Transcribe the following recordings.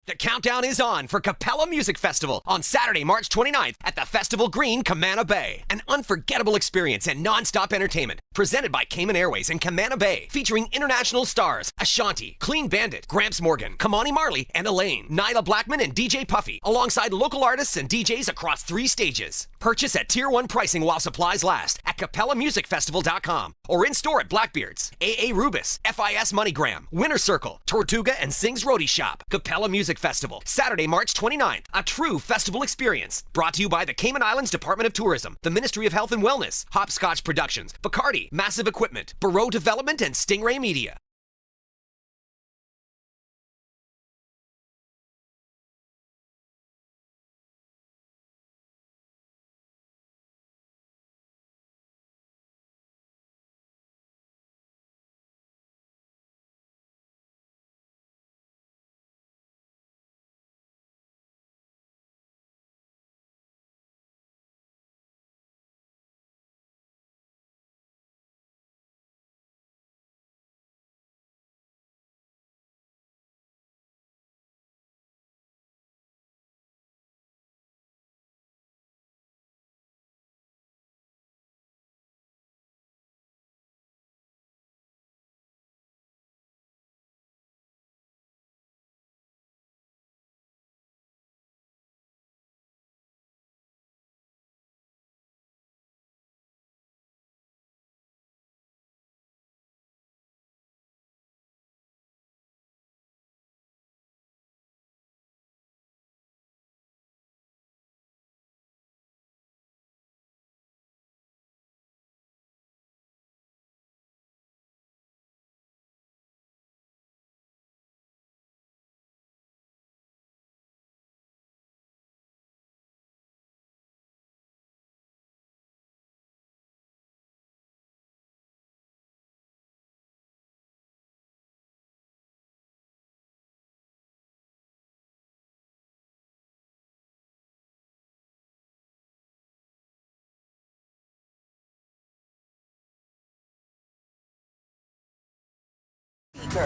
The countdown is on for Capella Music Festival on Saturday, March 29th at the Festival Green, Camana Bay. An unforgettable experience and non-stop entertainment presented by Cayman Airways and Camana Bay, featuring international stars Ashanti, Clean Bandit, Gramps Morgan, Kamani Marley, and Elaine, Nyla Blackman, and DJ Puffy, alongside local artists and DJs across 3 stages. Purchase at Tier 1 pricing while supplies last at CapellaMusicFestival.com or in store at Blackbeard's, AA Rubis, FIS MoneyGram, Winter Circle, Tortuga, and Sing's Roadie Shop. Capella Music Festival, Saturday, March 29th. A true festival experience. Brought to you by the Cayman Islands Department of Tourism, the Ministry of Health and Wellness, Hopscotch Productions, Bacardi, Massive Equipment, Barreau Development, and Stingray Media.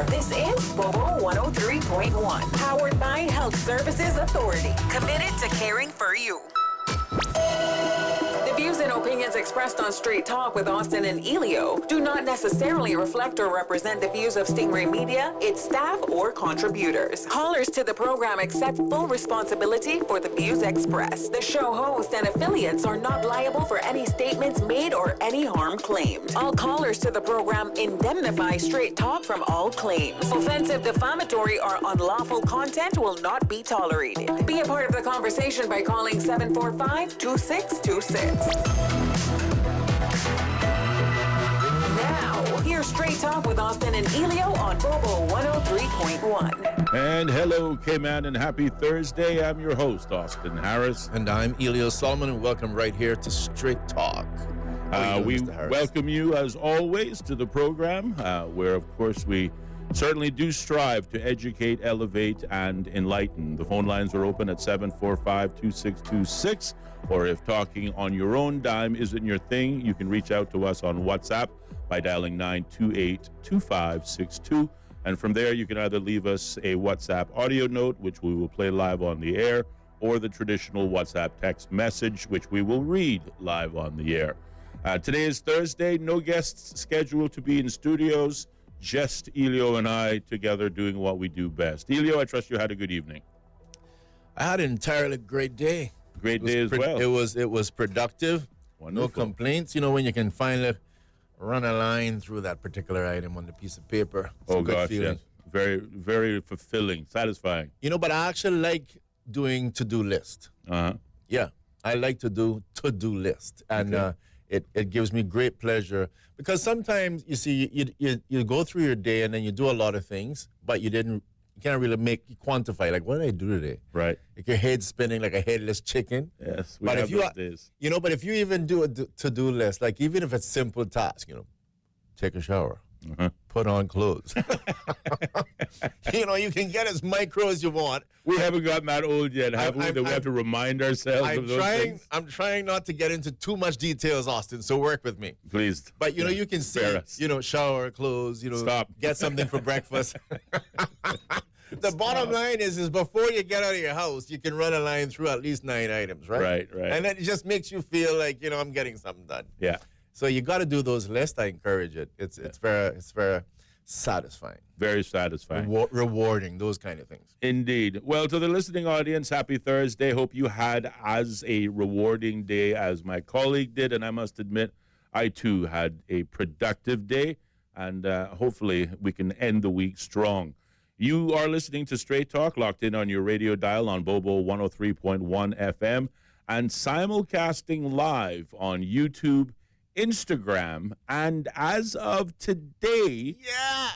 This is Bobo 103.1, powered by Health Services Authority, committed to caring for you. The views and opinions expressed on Straight Talk with Austin and Ellio do not necessarily reflect or represent the views of Stingray Media, its staff, or contributors. Callers to the program accept full responsibility for the views expressed. The show host and affiliates are not liable for any statements made or any harm claimed. All callers to the program indemnify Straight Talk from all claims. Offensive, defamatory, or unlawful content will not be tolerated. Be a part of the conversation by calling 745-2626. Now, here's Straight Talk with Austin and Ellio on Bobo 103.1. And hello, Cayman, and happy Thursday. I'm your host, Austin Harris. And I'm Ellio Solomon, and welcome right here to Straight Talk. We welcome you, as always, to the program, where, of course, we certainly do strive to educate, elevate, and enlighten. The phone lines are open at 745-2626, or if talking on your own dime isn't your thing, you can reach out to us on WhatsApp by dialing 928-2562. And from there, you can either leave us a WhatsApp audio note, which we will play live on the air, or the traditional WhatsApp text message, which we will read live on the air. Today is Thursday. No guests scheduled to be in studios. Just Ellio and I together doing what we do best. Ellio, I trust you had a good evening. I had an entirely great day. Great day as well. It was productive. Wonderful. No complaints. You know, when you can finally run a line through that particular item on the piece of paper. It's a good feeling. Yes. Very, very fulfilling, satisfying. You know, but I actually like doing to-do list. Uh-huh. Yeah, I like to do to-do list. And it gives me great pleasure because sometimes, you see, you go through your day and then you do a lot of things, but you can't really quantify, like, what did I do today? Right. Like your head's spinning like a headless chicken. Yes, but if those days. You know, but if you even do a to-do list, like even if it's simple task, you know, take a shower, put on clothes. You know, you can get as micro as you want. We haven't gotten that old yet, have we? That we have to remind ourselves of those things? I'm trying not to get into too much details, Austin, so work with me. Please. But, you know, you can see, you know, shower, clothes, you know, get something for breakfast. The bottom line is before you get out of your house, you can run a line through at least 9 items, right? Right. And then it just makes you feel like, I'm getting something done. Yeah. So you got to do those lists. I encourage it. It's very satisfying. Very satisfying. Rewarding, those kind of things. Indeed. Well, to the listening audience, happy Thursday. Hope you had as a rewarding day as my colleague did. And I must admit, I too had a productive day. And hopefully we can end the week strong. You are listening to Straight Talk, locked in on your radio dial on Bobo 103.1 FM and simulcasting live on YouTube, Instagram, and as of today,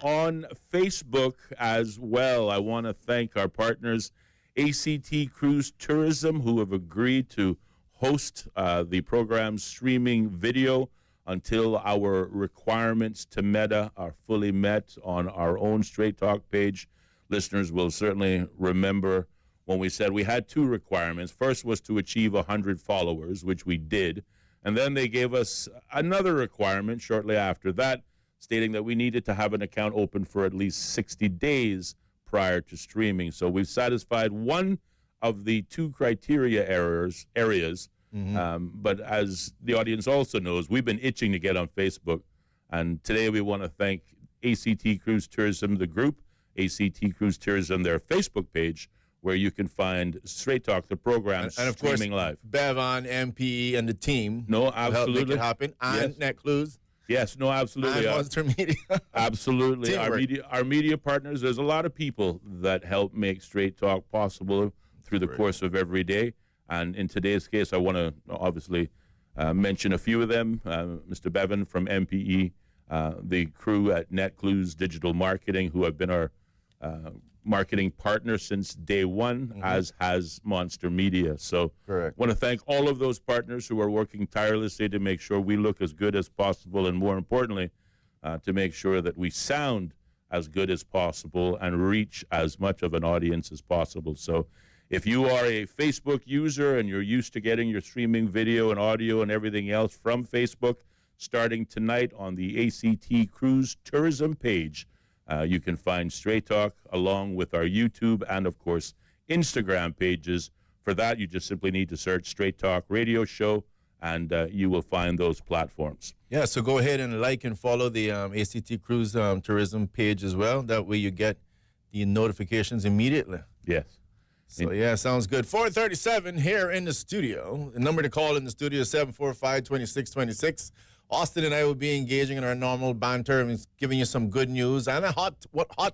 on Facebook as well. I want to thank our partners, ACT Cruise Tourism, who have agreed to host the program's streaming video until our requirements to Meta are fully met on our own Straight Talk page. Listeners will certainly remember when we said we had two requirements. First was to achieve 100 followers, which we did. And then they gave us another requirement shortly after that, stating that we needed to have an account open for at least 60 days prior to streaming. So we've satisfied one of the two criteria areas. But as the audience also knows, we've been itching to get on Facebook. And today we want to thank ACT Cruise Tourism, the group, ACT Cruise Tourism, their Facebook page, where you can find Straight Talk, the program, and of course, streaming live. Bevan, MPE, and the team. No, Help absolutely. make it happen. And Yes. NetClues. Yes, no, absolutely. And Monster Media. Absolutely. Teamwork. Our media partners, there's a lot of people that help make Straight Talk possible through the course of every day. And in today's case, I want to obviously mention a few of them. Mr. Bevan from MPE, the crew at NetClues Digital Marketing, who have been our marketing partner since day one, as has Monster Media. So I want to thank all of those partners who are working tirelessly to make sure we look as good as possible, and more importantly, to make sure that we sound as good as possible and reach as much of an audience as possible. So if you are a Facebook user and you're used to getting your streaming video and audio and everything else from Facebook, starting tonight on the ACT Cruise Tourism page, you can find Straight Talk along with our YouTube and, of course, Instagram pages. For that, you just simply need to search Straight Talk Radio Show, and you will find those platforms. Yeah, so go ahead and like and follow the ACT Cruise Tourism page as well. That way you get the notifications immediately. Yes. So, yeah, sounds good. 437 here in the studio. The number to call in the studio is 745-2626. Austin and I will be engaging in our normal banter and giving you some good news and a hot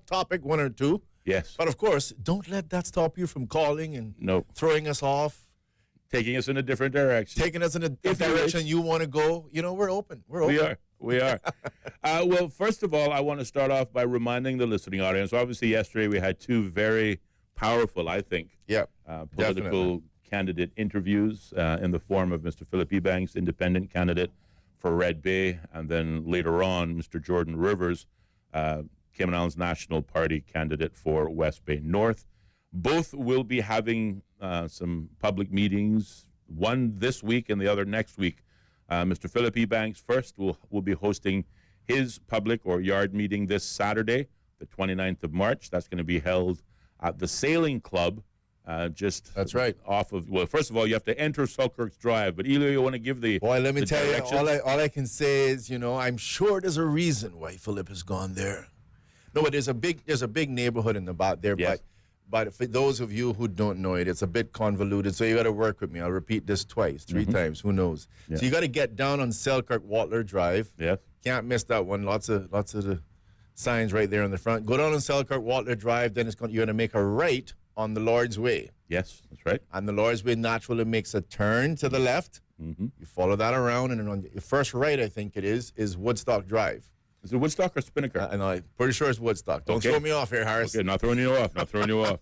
topic, one or two. Yes. But, of course, don't let that stop you from calling and throwing us off. Taking us in a different direction. Taking us in a direction you want to go. We're open. We're open. We are. Well, first of all, I want to start off by reminding the listening audience. Obviously, yesterday we had two very powerful, I think, political candidate interviews in the form of Mr. Philip Ebanks, independent candidate for Red Bay, and then later on, Mr. Jordan Rivers, Cayman Islands National Party candidate for West Bay North. Both will be having some public meetings, one this week and the other next week. Mr. Philip Ebanks first will be hosting his public or yard meeting this Saturday, the 29th of March. That's going to be held at the Sailing Club, That's right. Off of, well, first of all, you have to enter Selkirk's Drive. But Ellio, you want to give the Boy, let me the tell directions? you, all I can say is, I'm sure there's a reason why Philip has gone there. No, but there's a big neighborhood in the back there, Yes. but for those of you who don't know it, it's a bit convoluted, so you got to work with me. I'll repeat this twice, three times, who knows. Yeah. So you got to get down on Selkirk Watler Drive. Yes. Can't miss that one. Lots of the signs right there on the front. Go down on Selkirk Watler Drive, then you're going to make a right on the Lord's Way. Yes, that's right. And the Lord's Way naturally makes a turn to the left. You follow that around, and then on your first right, I think it is Woodstock Drive. Is it Woodstock or Spinnaker? And I'm pretty sure it's Woodstock. Don't Okay. throw me off here, Harris. Okay, not throwing you off. Not throwing you off.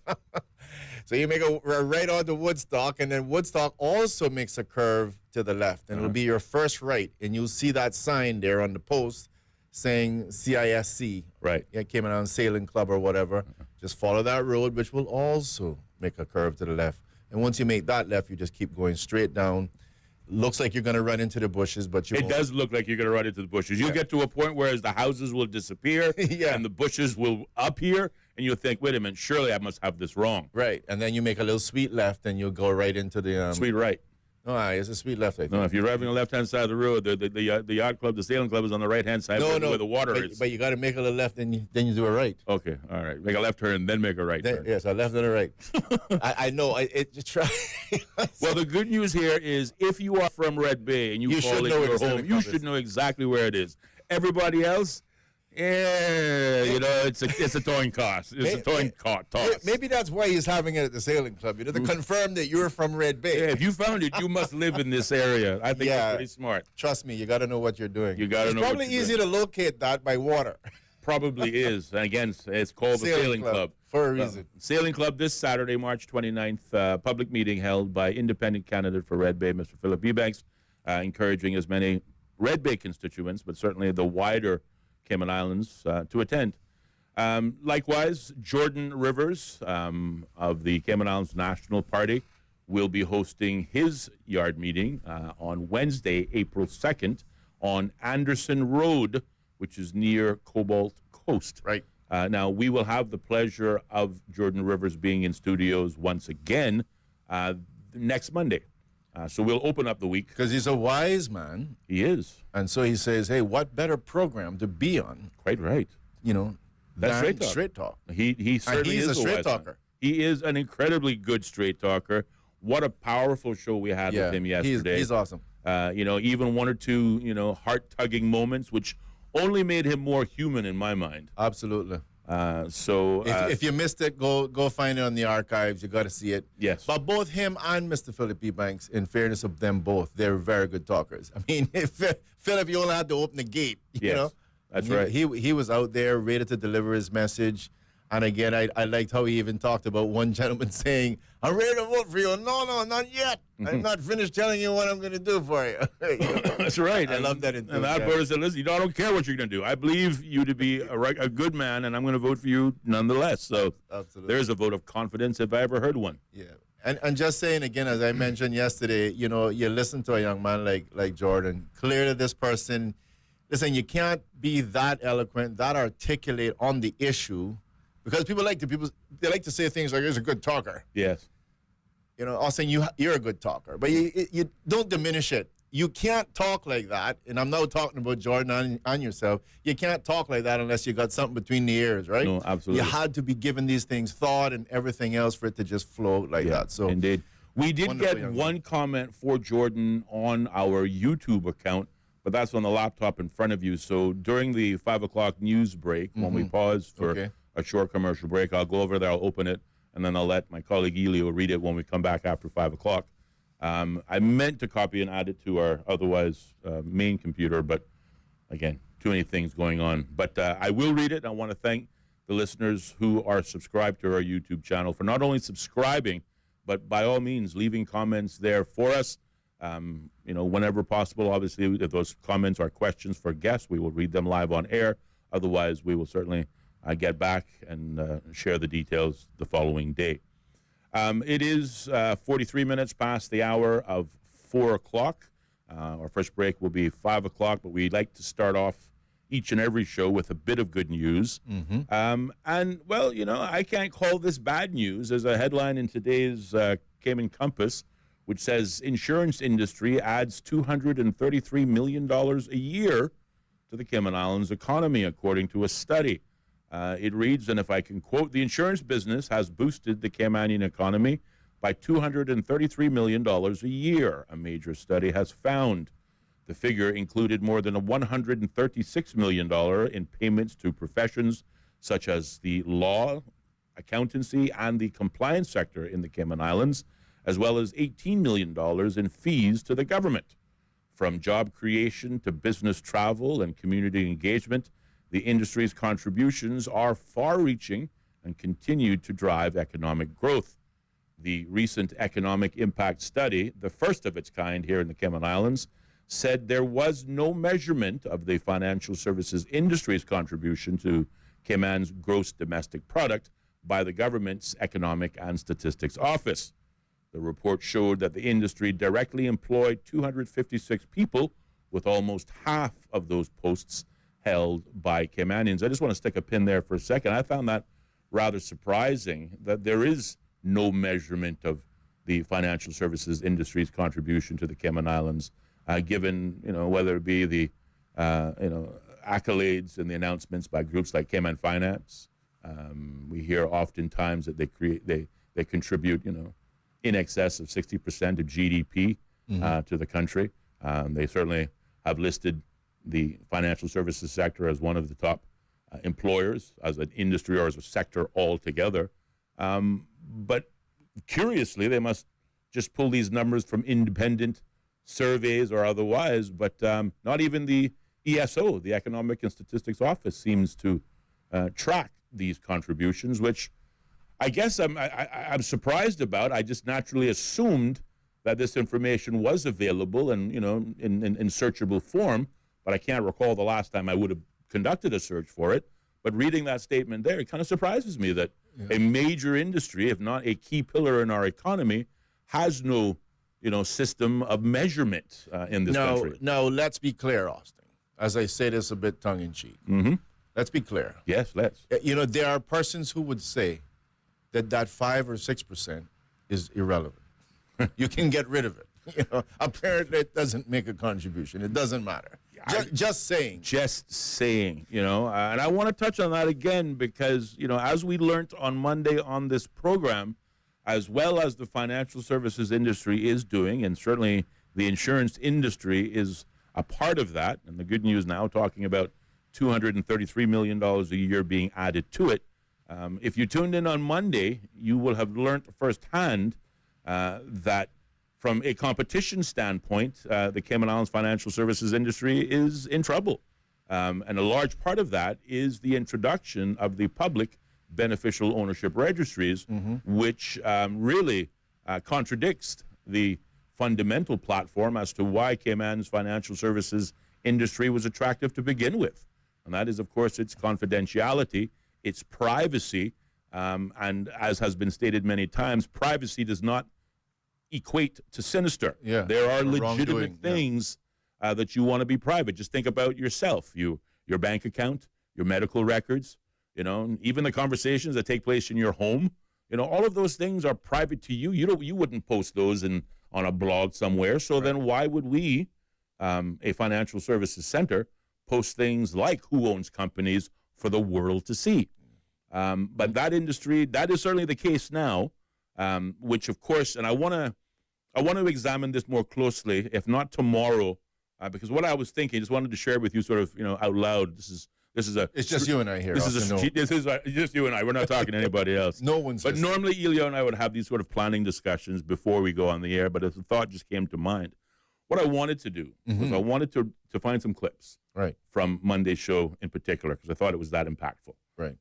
So you make a right onto Woodstock, and then Woodstock also makes a curve to the left, and it'll be your first right, and you'll see that sign there on the post saying CISC. Right. Yeah, Cayman Islands Sailing Club or whatever. Just follow that road, which will also make a curve to the left. And once you make that left, you just keep going straight down. Looks like you're going to run into the bushes, but you It won't. does look like you're going to run into the bushes. You'll get to a point where the houses will disappear Yeah. and the bushes will appear, and you'll think, wait a minute, surely I must have this wrong. Right, and then you make a little sweet left, and you'll go right into the Sweet right. No, it's a sweet left. I think. No, if you're driving on the left-hand side of the road, the yacht club, the sailing club is on the right-hand side where the water is. But you got to make a little left, and then you do a right. Okay, all right. Make a left turn, then make a right turn. Yes, a left and a right. I know. Well, the good news here is if you are from Red Bay and you fall into your home, you should know exactly where it is. Everybody else, it's a towing cost. It's a towing cost. Maybe that's why he's having it at the sailing club. To confirm that you're from Red Bay. Yeah, if you found it, you must live in this area. I think that's pretty smart. Trust me, you got to know what you're doing. You got to know. It's probably easy to locate that by water. Probably is. And again, it's called the Sailing Club. For a reason. Sailing Club this Saturday, March 29th, public meeting held by independent candidate for Red Bay, Mr. Philip Ebanks, encouraging as many Red Bay constituents, but certainly the wider Cayman Islands, to attend. Likewise, Jordan Rivers of the Cayman Islands National Party will be hosting his yard meeting on Wednesday, April 2nd, on Anderson Road, which is near Cobalt Coast. Right. Now, we will have the pleasure of Jordan Rivers being in studios once again next Monday. So we'll open up the week. Because he's a wise man. He is. And so he says, hey, what better program to be on? Quite right. That's straight talk. He certainly is a straight talker. He is an incredibly good straight talker. What a powerful show we had with him yesterday. He's awesome. Even one or two, heart-tugging moments, which only made him more human in my mind. Absolutely. If you missed it, go find it on the archives. You got to see it. Yes. But both him and Mr. Philip Ebanks, in fairness of them both, they're very good talkers. I mean, Philip, you only had to open the gate. You know? That's right. He was out there ready to deliver his message. And again, I liked how he even talked about one gentleman saying, I'm ready to vote for you. No, not yet. I'm not finished telling you what I'm going to do for you. That's right. I love that. And that person said, listen, I don't care what you're going to do. I believe you to be a good man, and I'm going to vote for you nonetheless. So absolutely. There's a vote of confidence if I ever heard one. Yeah. And just saying again, as I mentioned yesterday, you listen to a young man like Jordan. Clearly this person, listen, you can't be that eloquent, that articulate on the issue. Because people like to say things like, he's a good talker. Yes. I'll say you're a good talker. But you don't diminish it. You can't talk like that. And I'm now talking about Jordan and yourself. You can't talk like that unless you got something between the ears, right? No, absolutely. You had to be given these things thought and everything else for it to just flow like that. So indeed. We did get one comment for Jordan on our YouTube account, but that's on the laptop in front of you. So during the 5 o'clock news break, when we pause for a short commercial break, I'll go over there, I'll open it, and then I'll let my colleague Ellio read it when we come back after 5 o'clock. I meant to copy and add it to our otherwise main computer, but again, too many things going on. But I will read it. I want to thank the listeners who are subscribed to our YouTube channel for not only subscribing, but by all means, leaving comments there for us. Whenever possible, obviously, if those comments are questions for guests, we will read them live on air. Otherwise, we will certainly get back and share the details the following day. It is 43 minutes past the hour of 4 o'clock. Our first break will be 5 o'clock, but we like to start off each and every show with a bit of good news. I can't call this bad news. There's a headline in today's Cayman Compass which says insurance industry adds $233 million a year to the Cayman Islands economy, according to a study. It reads, and if I can quote, the insurance business has boosted the Caymanian economy by $233 million a year, a major study has found. The figure included more than $136 million in payments to professions such as the law, accountancy, and the compliance sector in the Cayman Islands, as well as $18 million in fees to the government. From job creation to business travel and community engagement, the industry's contributions are far-reaching and continue to drive economic growth. The recent economic impact study, the first of its kind here in the Cayman Islands, said there was no measurement of the financial services industry's contribution to Cayman's gross domestic product by the government's Economic and Statistics Office. The report showed that the industry directly employed 256 people, with almost half of those posts held by Caymanians. I just want to stick a pin there for a second. I found that rather surprising that there is no measurement of the financial services industry's contribution to the Cayman Islands, given, whether it be the, accolades and the announcements by groups like Cayman Finance. We hear oftentimes that they contribute, in excess of 60% of GDP to the country. They certainly have listed the financial services sector as one of the top employers, as an industry or as a sector altogether. But curiously, they must just pull these numbers from independent surveys or otherwise, but not even the ESO, the Economic and Statistics Office, seems to track these contributions, which I guess I'm surprised about. I just naturally assumed that this information was available and, in searchable form, but I can't recall the last time I would have conducted a search for it. But reading that statement there, it kind of surprises me that a major industry, if not a key pillar in our economy, has no, system of measurement in this country. No, let's be clear, Austin. As I say this a bit tongue-in-cheek. Mm-hmm. Let's be clear. Yes, let's. There are persons who would say that 5 or 6% is irrelevant. You can get rid of it. Apparently it doesn't make a contribution. It doesn't matter. Just saying. Just saying, and I want to touch on that again because, as we learned on Monday on this program, as well as the financial services industry is doing, and certainly the insurance industry is a part of that, and the good news now, talking about $233 million a year being added to it. If you tuned in on Monday, you will have learned firsthand that from a competition standpoint, the Cayman Islands financial services industry is in trouble. And a large part of that is the introduction of the public beneficial ownership registries, which really contradicts the fundamental platform as to why Cayman's financial services industry was attractive to begin with. And that is, of course, its confidentiality, its privacy, and as has been stated many times, privacy does not equate to sinister. Yeah, there are legitimate things that you want to be private. Just think about yourself, your bank account, your medical records, even the conversations that take place in your home. All of those things are private to you. You wouldn't post those on a blog somewhere. So then why would we, a financial services center, post things like who owns companies for the world to see? But that industry, that is certainly the case now, which of course, and I want to examine this more closely, if not tomorrow, because what I was thinking, just wanted to share with you sort of, out loud. It's just you and I here. This is just you and I. We're not talking to anybody else. No one's. But normally, Ellio and I would have these sort of planning discussions before we go on the air. But a thought just came to mind. What I wanted to do was I wanted to find some clips from Monday's show in particular, because I thought it was that impactful. Right.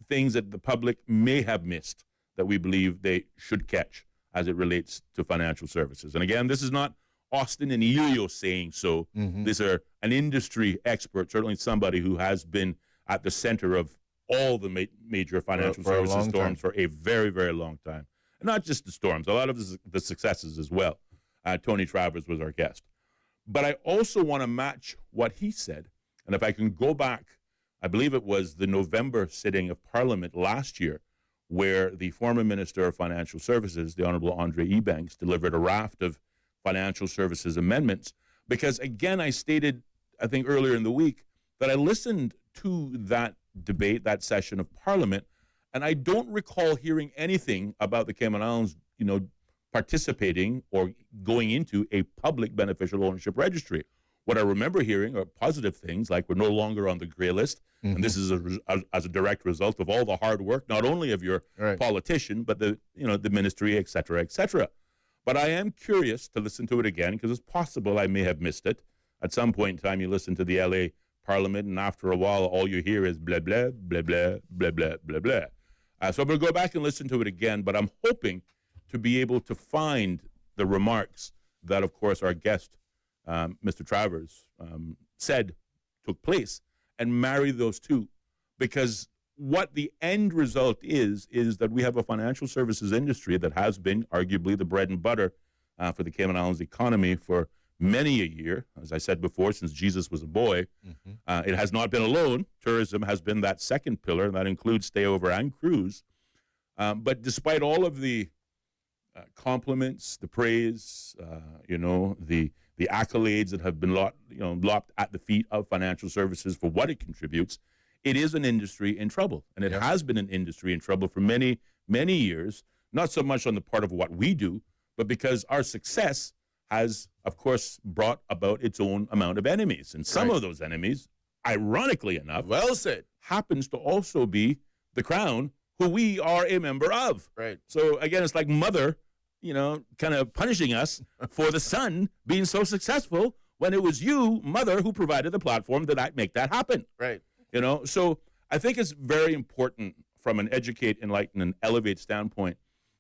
Things that the public may have missed that we believe they should catch as it relates to financial services. And again, this is not Austin and Ellio saying so. These are an industry expert, certainly somebody who has been at the center of all the major financial services storms for a very, very long time. And not just the storms, a lot of the successes as well. Tony Travers was our guest. But I also want to match what he said. And if I can go back, I believe it was the November sitting of Parliament last year, where the former Minister of Financial Services, the Honorable Andre Ebanks, delivered a raft of financial services amendments. Because again, I stated, I think earlier in the week, that I listened to that debate, that session of Parliament, and I don't recall hearing anything about the Cayman Islands, participating or going into a public beneficial ownership registry. What I remember hearing are positive things, like we're no longer on the gray list, and this is as a direct result of all the hard work, not only of your politician, but the ministry, et cetera, et cetera. But I am curious to listen to it again, because it's possible I may have missed it. At some point in time, you listen to the LA Parliament, and after a while, all you hear is blah, blah, blah, blah, blah, blah, blah, blah. So I'm going to go back and listen to it again, but I'm hoping to be able to find the remarks that, of course, our guest, Mr. Travers, said took place, and marry those two. Because what the end result is that we have a financial services industry that has been arguably the bread and butter for the Cayman Islands economy for many a year. As I said before, since Jesus was a boy, it has not been alone. Tourism has been that second pillar, and that includes stayover and cruise. But despite all of the compliments, the praise, the accolades that have been lopped at the feet of financial services for what it contributes, it is an industry in trouble. And it has been an industry in trouble for many, many years, not so much on the part of what we do, but because our success has, of course, brought about its own amount of enemies. And some of those enemies, ironically enough, well said, happens to also be the Crown, who we are a member of. Right. So, again, it's like mother, kind of punishing us for the son being so successful when it was you, mother, who provided the platform that make that happen. Right. So I think it's very important from an educate, enlighten, and elevate standpoint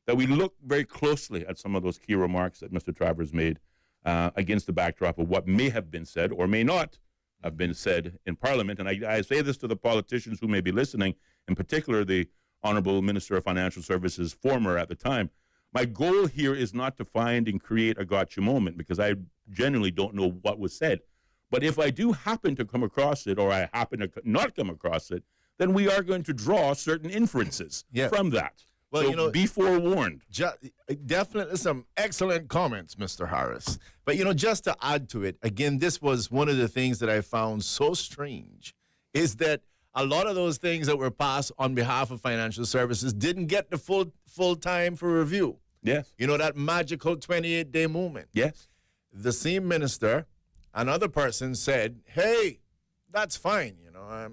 that we look very closely at some of those key remarks that Mr. Travers made against the backdrop of what may have been said or may not have been said in Parliament. And I say this to the politicians who may be listening, in particular the Honorable Minister of Financial Services, former at the time. My goal here is not to find and create a gotcha moment, because I genuinely don't know what was said. But if I do happen to come across it, or I happen to not come across it, then we are going to draw certain inferences from that. Well, so be forewarned. Definitely some excellent comments, Mr. Harris. But, just to add to it, again, this was one of the things that I found so strange, is that a lot of those things that were passed on behalf of financial services didn't get the full time for review. Yes. That magical 28-day movement. Yes. The same minister, another person said, hey, that's fine.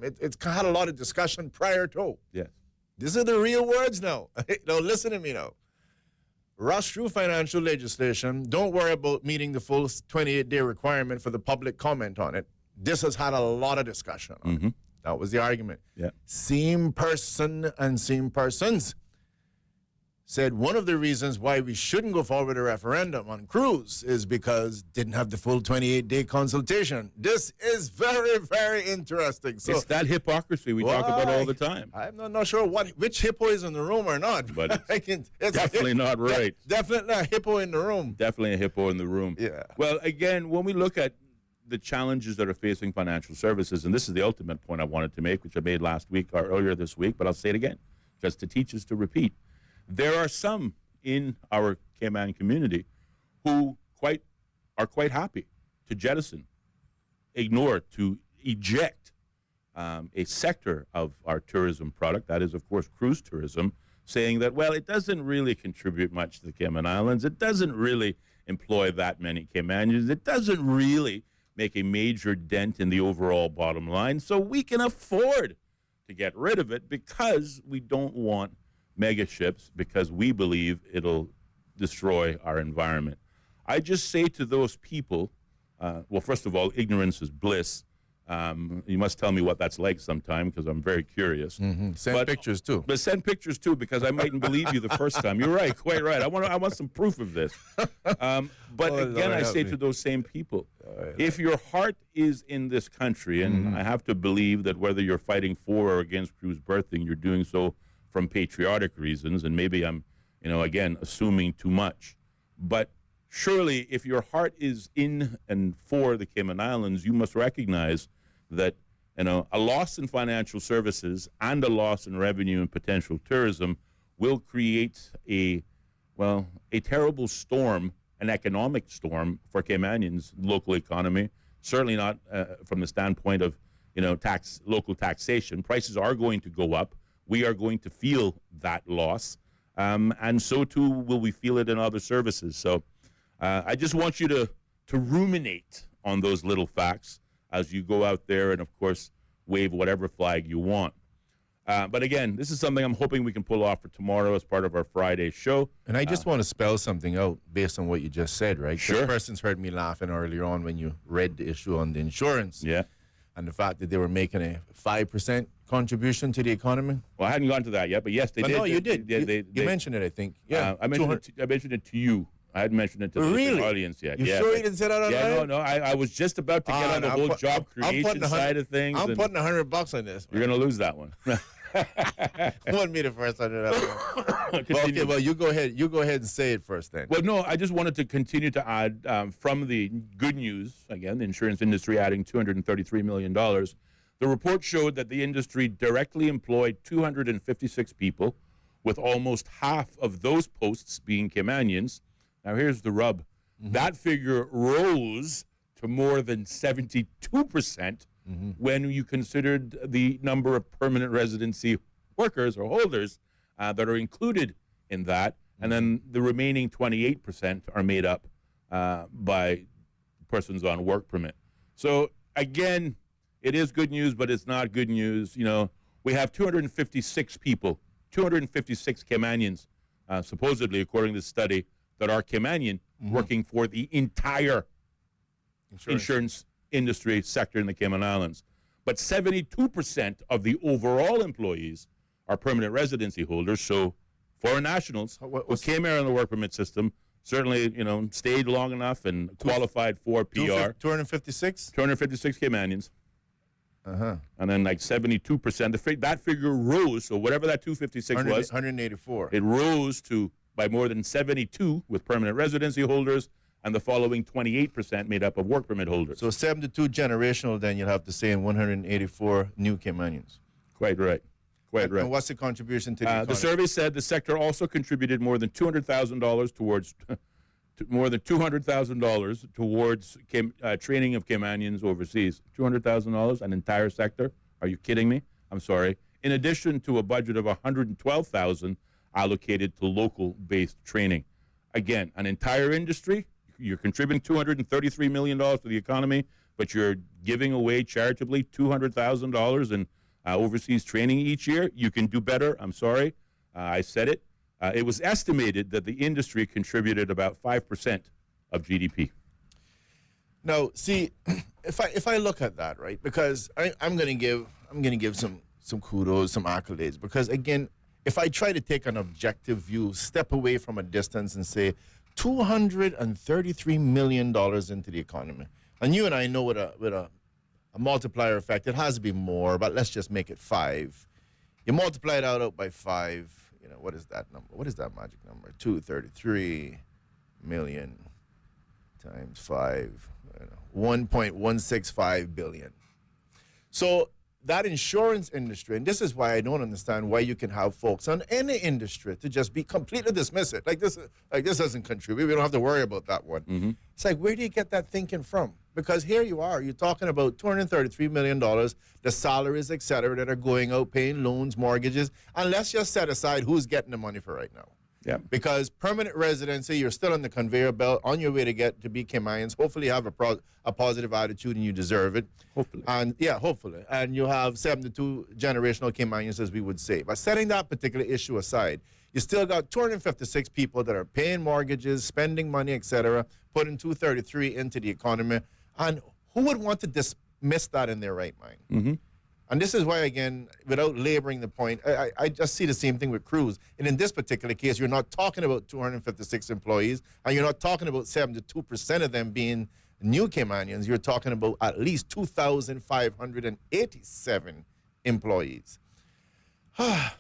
It's had a lot of discussion prior to. Yes. These are the real words now. Listen to me now. Rush through financial legislation. Don't worry about meeting the full 28-day requirement for the public comment on it. This has had a lot of discussion on it. That was the argument. Yeah. Same person and same persons said one of the reasons why we shouldn't go forward with a referendum on cruise is because didn't have the full 28-day consultation. This is very, very interesting. So it's that hypocrisy we talk about all the time. I'm not sure which hippo is in the room or not. But it's definitely not right. Definitely a hippo in the room. Definitely a hippo in the room. Yeah. Well, again, when we look at the challenges that are facing financial services, and this is the ultimate point I wanted to make, which I made last week or earlier this week, but I'll say it again, just to teach us to repeat. There are some in our Cayman community who are quite happy to jettison, ignore, to eject a sector of our tourism product, that is, of course, cruise tourism, saying that, well, it doesn't really contribute much to the Cayman Islands. It doesn't really employ that many Caymanians. It doesn't really make a major dent in the overall bottom line. So we can afford to get rid of it because we don't want mega ships, because we believe it'll destroy our environment. I just say to those people, well, first of all, ignorance is bliss. You must tell me what that's like sometime, because I'm very curious. Send pictures too. But send pictures too, because I mightn't believe you the first time. You're right, quite right. I want some proof of this. But again, I say to those same people, if your heart is in this country, and I have to believe that whether you're fighting for or against cruise berthing, you're doing so from patriotic reasons, and maybe I'm, again, assuming too much. But surely, if your heart is in and for the Cayman Islands, you must recognize that, a loss in financial services and a loss in revenue and potential tourism will create a terrible storm, an economic storm for Caymanians' local economy. Certainly not from the standpoint of, local taxation. Prices are going to go up. We are going to feel that loss, and so too will we feel it in other services. So I just want you to ruminate on those little facts as you go out there and, of course, wave whatever flag you want. But again, this is something I'm hoping we can pull off for tomorrow as part of our Friday show. And I just want to spell something out based on what you just said, right? Sure. This person's heard me laughing earlier on when you read the issue on the insurance. Yeah. And the fact that they were making a 5% contribution to the economy. Well, I hadn't gotten to that yet, but yes, they did. No, you did. You mentioned it, I think. Yeah. I mentioned it to you. I hadn't mentioned it to the audience yet. You sure you didn't say that on Yeah, no. I was just about to get on the whole job creation side of things. I'm putting $100 on this. You're going to lose that one. Want me to first under that one? Okay, well, you go ahead. You go ahead and say it first then. Well, no, I just wanted to continue to add from the good news, again, the insurance industry adding $233 million. The report showed that the industry directly employed 256 people, with almost half of those posts being Caymanians. Now, here's the rub. That figure rose to more than 72% when you considered the number of permanent residency workers or holders that are included in that. And then the remaining 28% are made up by persons on work permit. So, again, it is good news, but it's not good news. You know, we have 256 people, 256 Caymanians, supposedly, according to the study, that are Caymanian, working for the entire insurance industry sector in the Cayman Islands. But 72% of the overall employees are permanent residency holders. So foreign nationals who came here on the work permit system certainly, you know, stayed long enough and qualified for PR. 256? 256 Caymanians. And then like 72%. That figure rose. So whatever that 256 was, 184. it rose to by more than 72 with permanent residency holders, and the following 28% made up of work permit holders. So 72 generational, then you'll have to say, and 184 new Caymanians. Quite right. Quite right. And what's the contribution to the economy? The survey said the sector also contributed more than $200,000 towards training of Caymanians overseas. $200,000, an entire sector? Are you kidding me? I'm sorry. In addition to a budget of $112,000 allocated to local-based training. Again, an entire industry. You're contributing $233 million to the economy, but you're giving away charitably $200,000 in overseas training each year. You can do better. I'm sorry. I said it. It was estimated that the industry contributed about 5% of GDP. Now, see, if I look at that, right, because I'm going to give some kudos, some accolades, because again, if I try to take an objective view, step away from a distance and say $233 million into the economy, and you and I know with a multiplier effect, it has to be more, but let's just make it 5. You multiply it out by 5, you know, what is that number? What is that magic number? 233 million times 5, 1.165 billion. So that insurance industry, and this is why I don't understand why you can have folks on any industry to just be completely dismiss it. Like this doesn't contribute. We don't have to worry about that one. It's like, where do you get that thinking from? Because here you are, you're talking about $233 million, the salaries, et cetera, that are going out, paying loans, mortgages, and let's just set aside who's getting the money for right now. Yeah. Because permanent residency, you're still on the conveyor belt, on your way to be Caymanians. Hopefully you have a positive attitude and you deserve it. Hopefully. And yeah, hopefully. And you have 72 generational Caymanians, as we would say. But setting that particular issue aside, you still got 256 people that are paying mortgages, spending money, etc., putting 233 into the economy. And who would want to dismiss that in their right mind? And this is why, again, without laboring the point, I just see the same thing with crews. And in this particular case, you're not talking about 256 employees, and you're not talking about 72% of them being new Caymanians. You're talking about at least 2,587 employees. Right,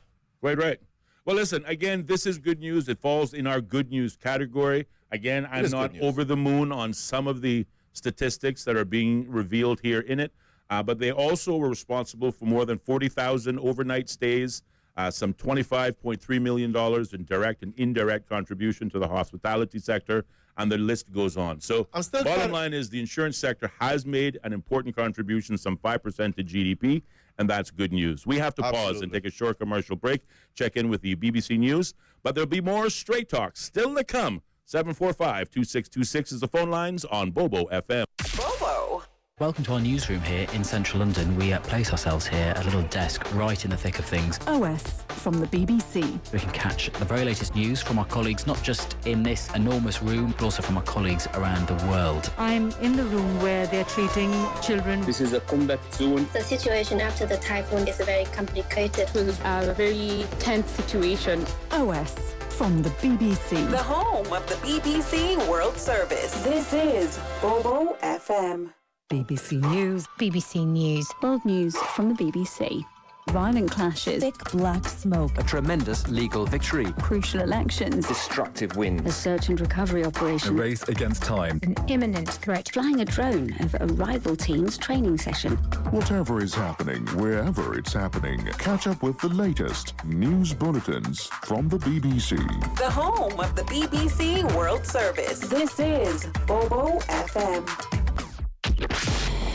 right. Well, listen, again, this is good news. It falls in our good news category. Again, I'm not over the moon on some of the statistics that are being revealed here in it. But they also were responsible for more than 40,000 overnight stays, some $25.3 million in direct and indirect contribution to the hospitality sector, and the list goes on. So bottom line is the insurance sector has made an important contribution, some 5% to GDP, and that's good news. We have to pause and take a short commercial break, check in with the BBC News, but there'll be more Straight Talk still to come. 745-2626 is the phone lines on Bobo FM. Bobo. Welcome to our newsroom here in central London. We place ourselves here, a little desk right in the thick of things. OS from the BBC. We can catch the very latest news from our colleagues, not just in this enormous room, but also from our colleagues around the world. I'm in the room where they're treating children. This is a combat zone. The situation after the typhoon is very complicated. It was a very tense situation. OS from the BBC. The home of the BBC World Service. This is Bobo FM. BBC News. BBC News. World news from the BBC. Violent clashes. Thick black smoke. A tremendous legal victory. Crucial elections. Destructive wind. A search and recovery operation. A race against time. An imminent threat. Flying a drone over a rival team's training session. Whatever is happening, wherever it's happening, catch up with the latest news bulletins from the BBC. The home of the BBC World Service. This is Bobo FM.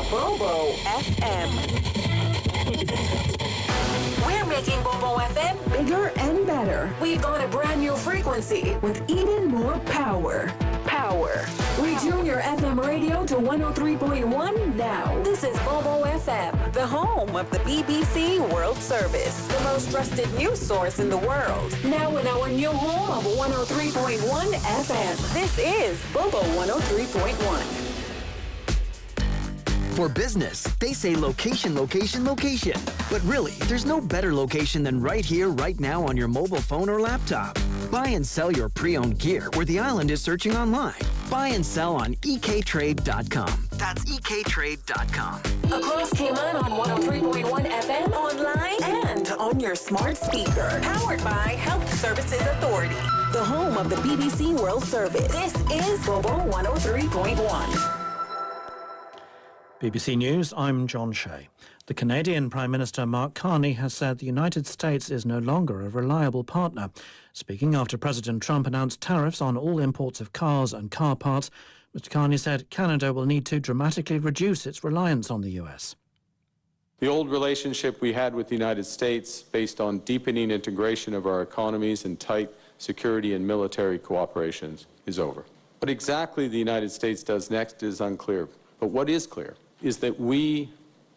Bobo FM. We're making Bobo FM bigger and better. We've got a brand new frequency with even more power. Retune your FM radio to 103.1 now. This is Bobo FM, the home of the BBC World Service, the most trusted news source in the world. Now in our new home of 103.1 FM. This is Bobo 103.1. For business, they say location, location, location. But really, there's no better location than right here, right now on your mobile phone or laptop. Buy and sell your pre-owned gear where the island is searching online. Buy and sell on ektrade.com. That's ektrade.com. Across Cayman on 103.1 FM, online, and on your smart speaker. Powered by Health Services Authority, the home of the BBC World Service. This is Bobo 103.1. BBC News, I'm John Shea. The Canadian Prime Minister Mark Carney has said the United States is no longer a reliable partner. Speaking after President Trump announced tariffs on all imports of cars and car parts, Mr Carney said Canada will need to dramatically reduce its reliance on the US. The old relationship we had with the United States, based on deepening integration of our economies and tight security and military cooperation, is over. What exactly the United States does next is unclear. But what is clear is that we,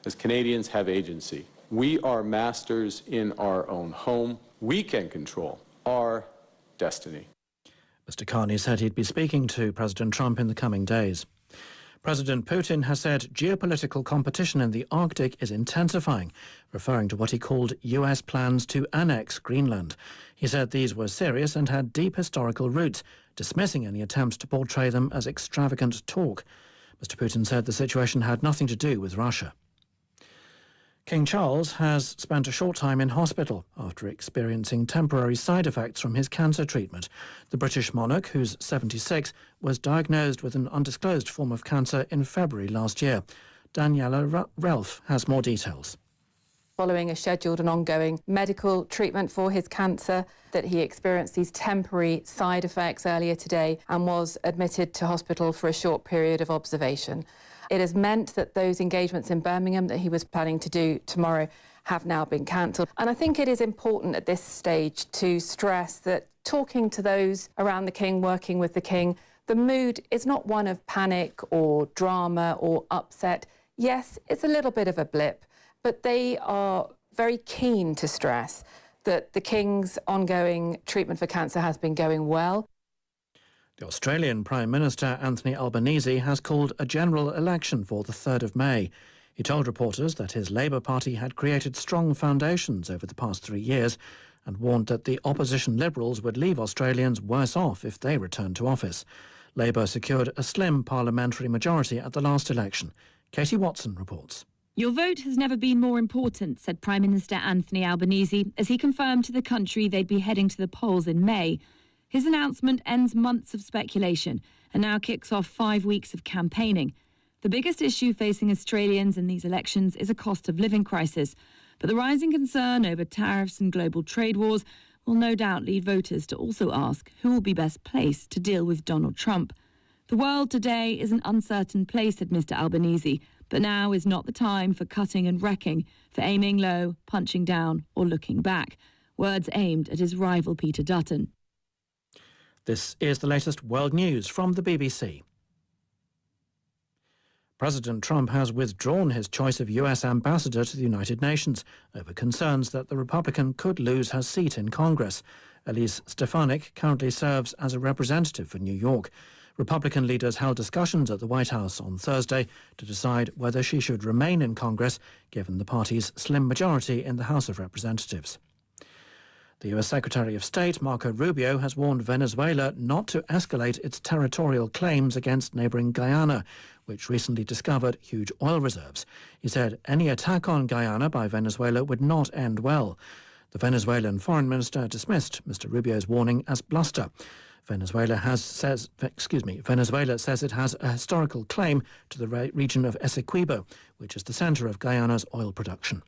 as Canadians, have agency. We are masters in our own home. We can control our destiny. Mr Carney said he'd be speaking to President Trump in the coming days. President Putin has said geopolitical competition in the Arctic is intensifying, referring to what he called US plans to annex Greenland. He said these were serious and had deep historical roots, dismissing any attempts to portray them as extravagant talk. Mr Putin said the situation had nothing to do with Russia. King Charles has spent a short time in hospital after experiencing temporary side effects from his cancer treatment. The British monarch, who's 76, was diagnosed with an undisclosed form of cancer in February last year. Daniela Relf has more details. Following a scheduled and ongoing medical treatment for his cancer, that he experienced these temporary side effects earlier today and was admitted to hospital for a short period of observation. It has meant that those engagements in Birmingham that he was planning to do tomorrow have now been cancelled. And I think it is important at this stage to stress that talking to those around the King, working with the King, the mood is not one of panic or drama or upset. Yes, it's a little bit of a blip, but they are very keen to stress that the King's ongoing treatment for cancer has been going well. The Australian Prime Minister Anthony Albanese has called a general election for the 3rd of May. He told reporters that his Labour Party had created strong foundations over the past 3 years and warned that the opposition Liberals would leave Australians worse off if they returned to office. Labour secured a slim parliamentary majority at the last election. Katie Watson reports. Your vote has never been more important, said Prime Minister Anthony Albanese as he confirmed to the country they'd be heading to the polls in May. His announcement ends months of speculation and now kicks off 5 weeks of campaigning. The biggest issue facing Australians in these elections is a cost of living crisis, but the rising concern over tariffs and global trade wars will no doubt lead voters to also ask who will be best placed to deal with Donald Trump. The world today is an uncertain place, said Mr Albanese, but now is not the time for cutting and wrecking, for aiming low, punching down or looking back. Words aimed at his rival Peter Dutton. This is the latest world news from the BBC. President Trump has withdrawn his choice of US ambassador to the United Nations over concerns that the Republican could lose her seat in Congress. Elise Stefanik currently serves as a representative for New York. Republican leaders held discussions at the White House on Thursday to decide whether she should remain in Congress, given the party's slim majority in the House of Representatives. The US Secretary of State, Marco Rubio, has warned Venezuela not to escalate its territorial claims against neighbouring Guyana, which recently discovered huge oil reserves. He said any attack on Guyana by Venezuela would not end well. The Venezuelan foreign minister dismissed Mr. Rubio's warning as bluster. Venezuela says it has a historical claim to the region of Essequibo, which is the centre of Guyana's oil production.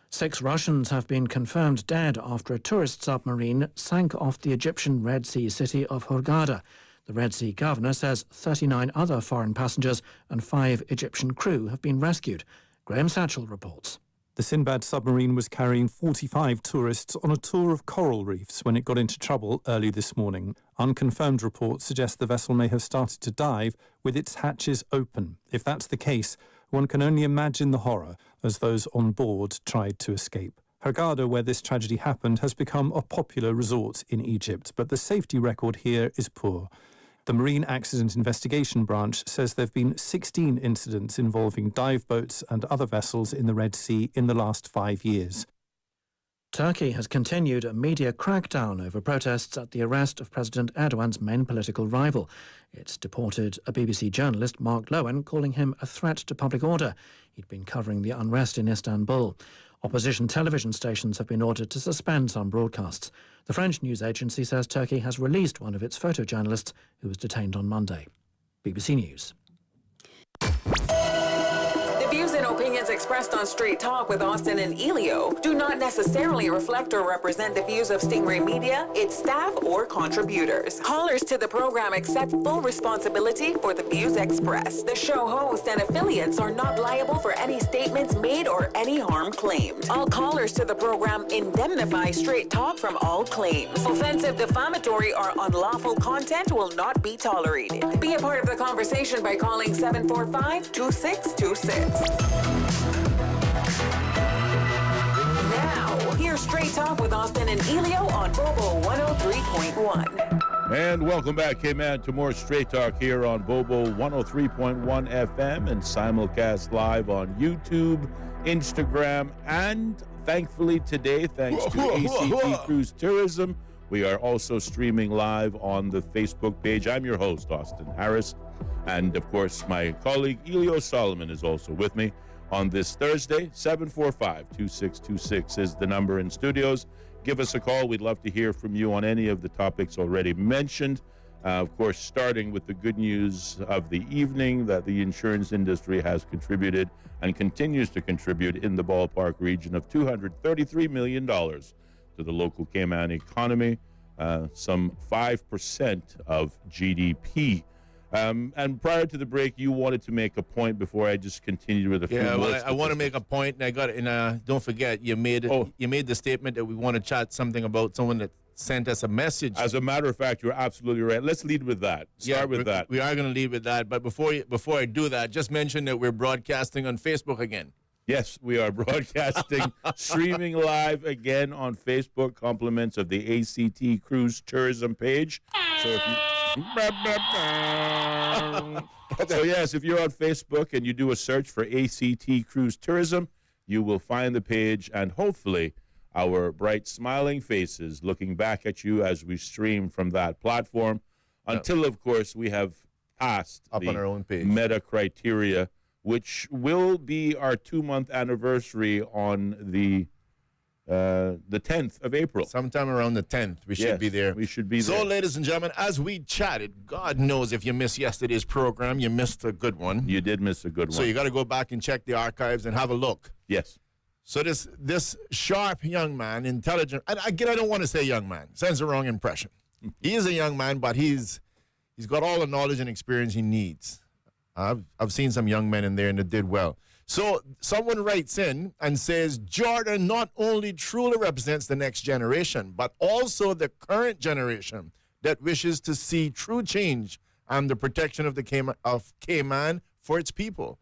6 Russians have been confirmed dead after a tourist submarine sank off the Egyptian Red Sea city of Hurghada. The Red Sea governor says 39 other foreign passengers and 5 Egyptian crew have been rescued. Graham Satchell reports. The Sinbad submarine was carrying 45 tourists on a tour of coral reefs when it got into trouble early this morning. Unconfirmed reports suggest the vessel may have started to dive with its hatches open. If that's the case, one can only imagine the horror as those on board tried to escape. Hurghada, where this tragedy happened, has become a popular resort in Egypt, but the safety record here is poor. The Marine Accident Investigation Branch says there have been 16 incidents involving dive boats and other vessels in the Red Sea in the last 5 years. Turkey has continued a media crackdown over protests at the arrest of President Erdogan's main political rival. It's deported a BBC journalist, Mark Lowen, calling him a threat to public order. He'd been covering the unrest in Istanbul. Opposition television stations have been ordered to suspend some broadcasts. The French news agency says Turkey has released one of its photojournalists who was detained on Monday. BBC News. The views and opinions expressed on Straight Talk with Austin and Ellio do not necessarily reflect or represent the views of Stingray Media, its staff, or contributors. Callers to the program accept full responsibility for the views expressed. The show host and affiliates are not liable for any statements made or any harm claimed. All callers to the program indemnify Straight Talk from all claims. Offensive, defamatory, or unlawful content will not be tolerated. Be a part of the conversation by calling 745-2626. Now, here's Straight Talk with Austin and Ellio on Bobo 103.1. And welcome back, K-Man, to more Straight Talk here on Bobo 103.1 FM and simulcast live on YouTube, Instagram, and thankfully today, thanks to ACT Cruise Tourism, we are also streaming live on the Facebook page. I'm your host, Austin Harris. And, of course, my colleague Ellio Solomon is also with me on this Thursday. 745-2626 is the number in studios. Give us a call. We'd love to hear from you on any of the topics already mentioned. Of course, starting with the good news of the evening that the insurance industry has contributed and continues to contribute in the ballpark region of $233 million to the local Cayman economy, some 5% of GDP. And prior to the break, you wanted to make a point before I just continued with a few more. I want to make a point, and I got it. And don't forget, you made the statement that we want to chat something about someone that sent us a message. As a matter of fact, you're absolutely right. Let's lead with that. Start with that. We are going to lead with that. But before I do that, just mention that we're broadcasting on Facebook again. Yes, we are broadcasting, streaming live again on Facebook, compliments of the ACT Cruise Tourism page. So if you... So yes, if you're on Facebook and you do a search for ACT Cruise Tourism, you will find the page and hopefully our bright smiling faces looking back at you as we stream from that platform until, of course, we have passed up on our own page meta criteria, which will be our 2-month anniversary on the 10th of April. Sometime around the 10th, we should be there. We should be there. So, ladies and gentlemen, as we chatted, God knows if you missed yesterday's program, you missed a good one. You did miss a good one. So you got to go back and check the archives and have a look. Yes. So this sharp young man, intelligent, and again, I don't want to say young man. Sends the wrong impression. He is a young man, but he's got all the knowledge and experience he needs. I've seen some young men in there and they did well. So someone writes in and says, Jordan not only truly represents the next generation, but also the current generation that wishes to see true change and the protection of the Cayman for its people,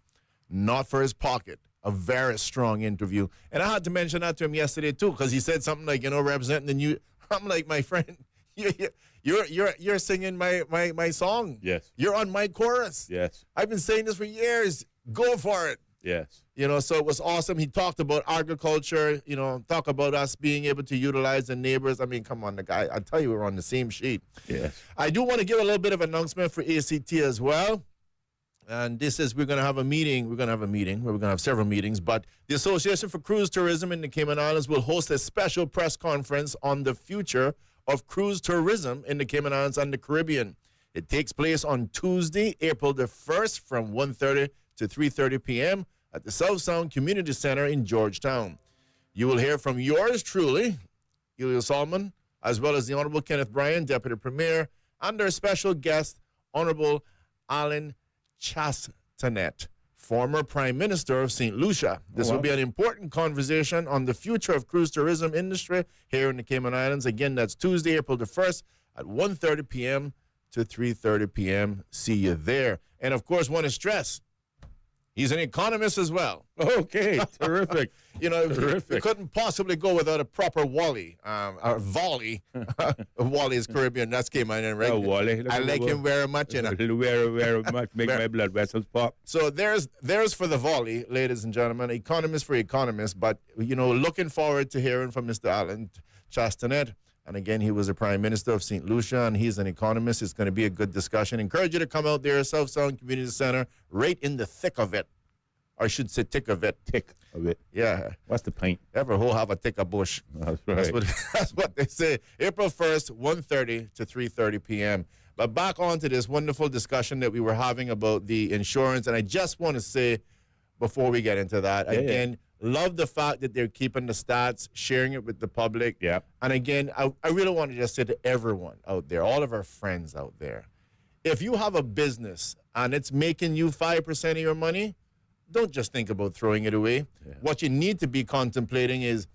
not for his pocket. A very strong interview. And I had to mention that to him yesterday, too, because he said something like, representing the new... I'm like, my friend, you're singing my song. Yes. You're on my chorus. Yes. I've been saying this for years. Go for it. Yes. So it was awesome. He talked about agriculture, talk about us being able to utilize the neighbors. I mean, come on, the guy. I tell you, we're on the same sheet. Yes. I do want to give a little bit of announcement for ACT as well. And this is, we're going to have a meeting. We're going to have several meetings. But the Association for Cruise Tourism in the Cayman Islands will host a special press conference on the future of cruise tourism in the Cayman Islands and the Caribbean. It takes place on Tuesday, April the 1st from 1:30 to 3:30 p.m. at the South Sound Community Center in Georgetown. You will hear from yours truly, Ellio Solomon, as well as the Honorable Kenneth Bryan, Deputy Premier, and our special guest, Honorable Alan Chastanet, former Prime Minister of St. Lucia. This will be an important conversation on the future of cruise tourism industry here in the Cayman Islands. Again, that's Tuesday, April the 1st at 1:30 p.m. to 3:30 p.m. See you there. And, of course, want to stress, he's an economist as well. Okay, terrific. You know, terrific. We couldn't possibly go without a proper Wally, or volley. Wally is Caribbean, that's Cayman, right? Oh, Wally. I like him very much. You know. Very much. Make my blood vessels pop. So there's for the volley, ladies and gentlemen, economist for economists. But, you know, looking forward to hearing from Mr. Alan Chastanet. And again, he was a Prime Minister of St. Lucia, and he's an economist. It's going to be a good discussion. Encourage you to come out there, South Sound Community Center, right in the thick of it. Or I should say thick of it. Thick of it. Yeah. What's the pint? Every hoe have a thick of bush. That's right. That's what they say. April 1st, 1:30 to 3:30 p.m. But back on to this wonderful discussion that we were having about the insurance. And I just want to say, before we get into that, again, love the fact that they're keeping the stats, sharing it with the public. Yeah. And again, I really want to just say to everyone out there, all of our friends out there, if you have a business and it's making you 5% of your money, don't just think about throwing it away. Yeah. What you need to be contemplating is,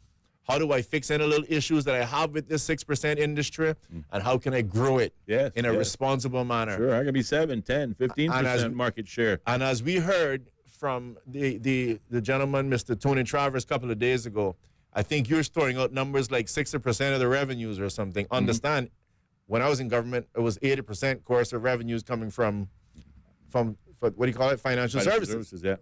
how do I fix any little issues that I have with this 6% industry, and how can I grow it in a responsible manner? Sure, I can be 7, 10, 15% market share. And as we heard from the gentleman, Mr. Tony Travers, a couple of days ago, I think you're throwing out numbers like 60% of the revenues or something. Understand, when I was in government, it was 80% course of revenues coming from what do you call it? Financial services. Yeah.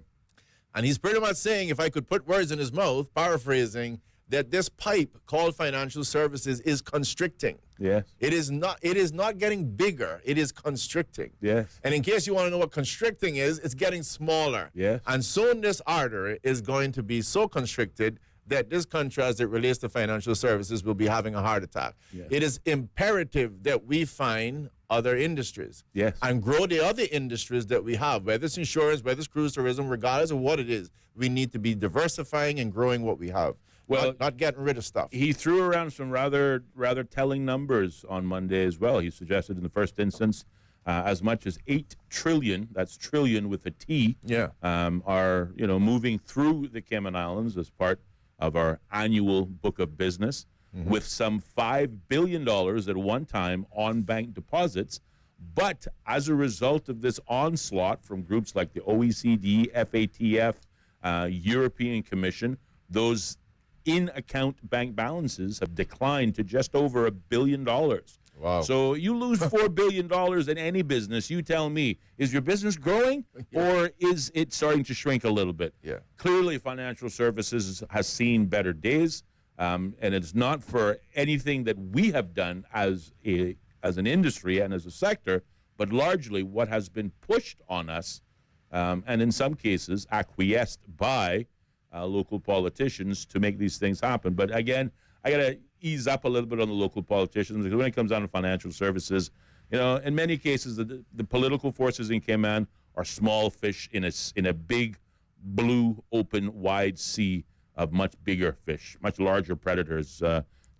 And he's pretty much saying, if I could put words in his mouth, paraphrasing, that this pipe called financial services is constricting. Yes. It is not getting bigger. It is constricting. Yes. And in case you want to know what constricting is, it's getting smaller. Yes. And soon this artery is going to be so constricted that this country, as it relates to financial services, will be having a heart attack. Yes. It is imperative that we find other industries. Yes. And grow the other industries that we have, whether it's insurance, whether it's cruise tourism, regardless of what it is. We need to be diversifying and growing what we have. Well, not getting rid of stuff. He threw around some rather telling numbers on Monday as well. He suggested in the first instance as much as 8 trillion, that's trillion with a T, are moving through the Cayman Islands as part of our annual book of business, with some $5 billion at one time on bank deposits. But as a result of this onslaught from groups like the OECD, FATF, European Commission, those in-account bank balances have declined to just over $1 billion. Wow. So you lose $4 billion in any business, you tell me, is your business growing or is it starting to shrink a little bit? Yeah. Clearly, financial services has seen better days, and it's not for anything that we have done as an industry and as a sector, but largely what has been pushed on us, and in some cases acquiesced by local politicians to make these things happen. But again, I got to ease up a little bit on the local politicians, because when it comes down to financial services, in many cases, the political forces in Cayman are small fish in a big, blue, open, wide sea of much bigger fish, much larger predators,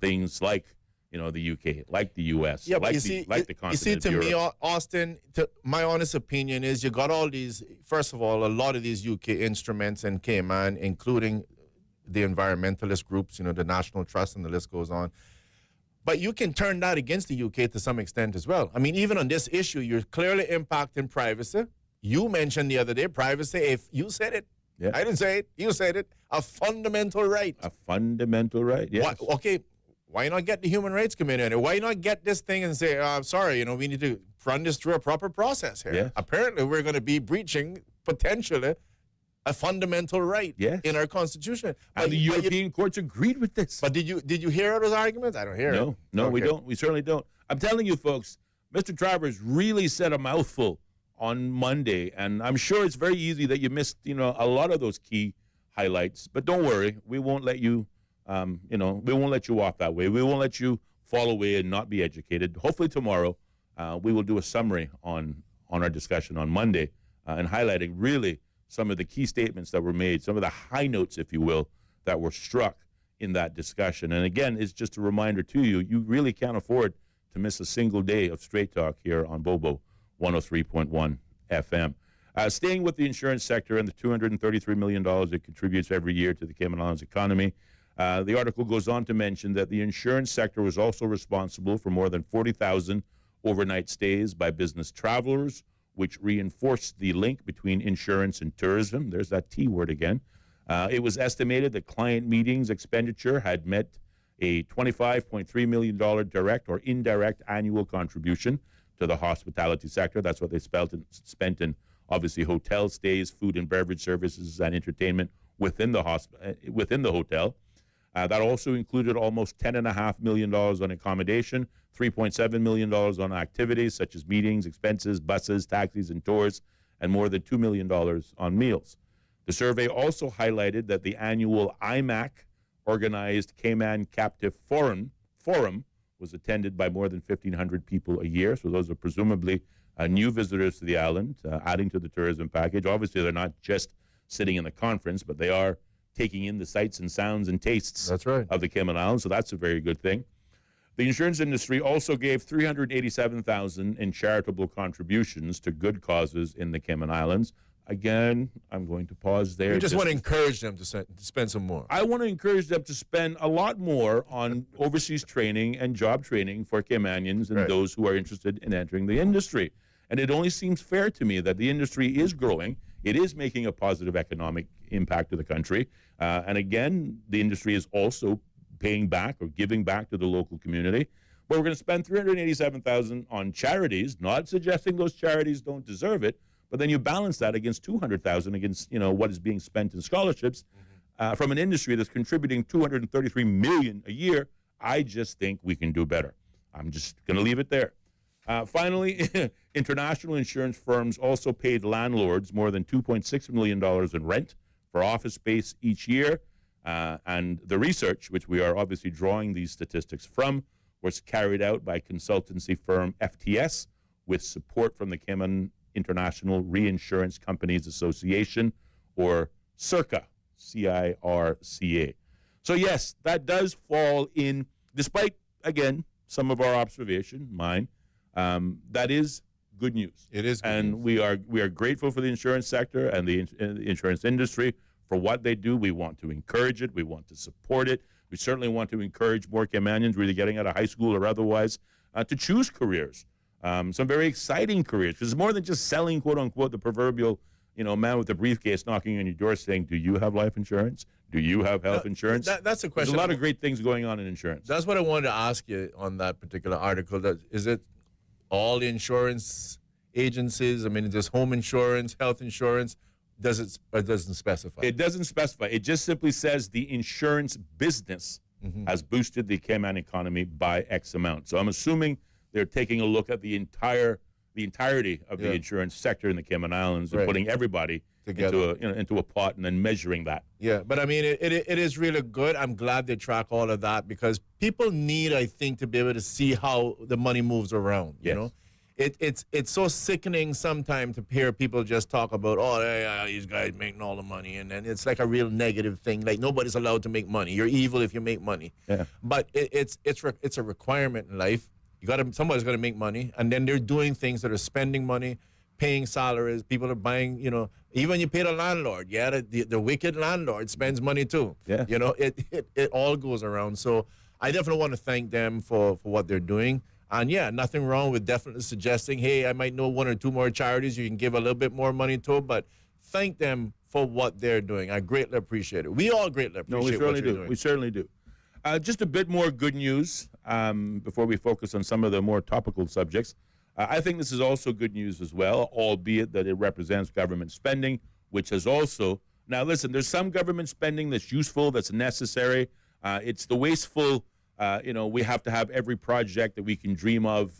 things like the UK, like the US, yeah, like the continent. You see, to Europe. me, Austin, my honest opinion is you got all these, first of all, a lot of these UK instruments in Cayman, including the environmentalist groups, the National Trust, and the list goes on. But you can turn that against the UK to some extent as well. I mean, even on this issue, you're clearly impacting privacy. You mentioned the other day, privacy, if you said it. Yeah. I didn't say it. You said it. A fundamental right. A fundamental right, yes. Why not get the Human Rights Committee in it? Why not get this thing and say, I'm sorry, we need to run this through a proper process here. Yes. Apparently, we're going to be breaching, potentially, a fundamental right in our Constitution. And the European courts agreed with this. But did you hear those arguments? I don't hear it. No, we don't. We certainly don't. I'm telling you, folks, Mr. Travers really said a mouthful on Monday, and I'm sure it's very easy that you missed, a lot of those key highlights. But don't worry, we won't let you, we won't let you off that way. We won't let you fall away and not be educated. Hopefully tomorrow, we will do a summary on our discussion on Monday and highlighting really some of the key statements that were made, some of the high notes, if you will, that were struck in that discussion. And again, it's just a reminder to you, you really can't afford to miss a single day of Straight Talk here on Bobo 103.1 FM. Staying with the insurance sector and the $233 million it contributes every year to the Cayman Islands economy, the article goes on to mention that the insurance sector was also responsible for more than 40,000 overnight stays by business travelers, which reinforced the link between insurance and tourism. There's that T word again. It was estimated that client meetings expenditure had met a $25.3 million direct or indirect annual contribution to the hospitality sector. That's what they spent in obviously hotel stays, food and beverage services, and entertainment within the hotel. That also included almost $10.5 million on accommodation, $3.7 million on activities such as meetings, expenses, buses, taxis, and tours, and more than $2 million on meals. The survey also highlighted that the annual IMAC organized Cayman Captive Forum was attended by more than 1,500 people a year. So those are presumably new visitors to the island, adding to the tourism package. Obviously, they're not just sitting in the conference, but they are taking in the sights and sounds and tastes of the Cayman Islands. So that's a very good thing. The insurance industry also gave $387,000 in charitable contributions to good causes in the Cayman Islands. Again, I'm going to pause there. You just want to encourage them to spend some more. I want to encourage them to spend a lot more on overseas training and job training for Caymanians and those who are interested in entering the industry. And it only seems fair to me that the industry is growing. It is making a positive economic impact to the country. And again, the industry is also paying back or giving back to the local community. But we're going to spend $387,000 on charities, not suggesting those charities don't deserve it. But then you balance that against $200,000 against what is being spent in scholarships from an industry that's contributing $233 million a year. I just think we can do better. I'm just going to leave it there. Finally, international insurance firms also paid landlords more than $2.6 million in rent for office space each year. And the research, which we are obviously drawing these statistics from, was carried out by consultancy firm FTS with support from the Cayman International Reinsurance Companies Association, or CIRCA, C-I-R-C-A. So yes, that does fall in, despite, again, some of our observation, mine, that is good news. It is good and news. we are grateful for the insurance sector and the insurance industry for what they do. We want to encourage it. We want to support it. We certainly want to encourage more Caymanians, really getting out of high school or otherwise, to choose careers. Some very exciting careers, because it's more than just selling, quote unquote, the proverbial, man with the briefcase knocking on your door saying, do you have life insurance? Do you have health insurance? That's a question. There's a lot of great things going on in insurance. That's what I wanted to ask you on that particular article. Is it all the insurance agencies? I mean, is this home insurance, health insurance? It doesn't specify. It doesn't specify. It just simply says the insurance business has boosted the Cayman economy by X amount. So I'm assuming they're taking a look at the entirety of the insurance sector in the Cayman Islands and putting everybody into a pot and then measuring that. Yeah, but I mean, it is really good. I'm glad they track all of that because people need, I think, to be able to see how the money moves around. You know, it's so sickening sometimes to hear people just talk about, these guys making all the money, and then it's like a real negative thing. Like nobody's allowed to make money. You're evil if you make money. Yeah. But it's a requirement in life. Somebody's got to make money, and then they're doing things that are spending money, paying salaries. People are buying, even you pay the landlord. Yeah, the wicked landlord spends money too. Yeah, it all goes around. So I definitely want to thank them for what they're doing. And yeah, nothing wrong with definitely suggesting, hey, I might know one or two more charities you can give a little bit more money to, but thank them for what they're doing. I greatly appreciate it. We all greatly appreciate what you're doing. We certainly do. Just a bit more good news before we focus on some of the more topical subjects. I think this is also good news as well, albeit that it represents government spending, which has also... Now, listen, there's some government spending that's useful, that's necessary. It's the wasteful, we have to have every project that we can dream of,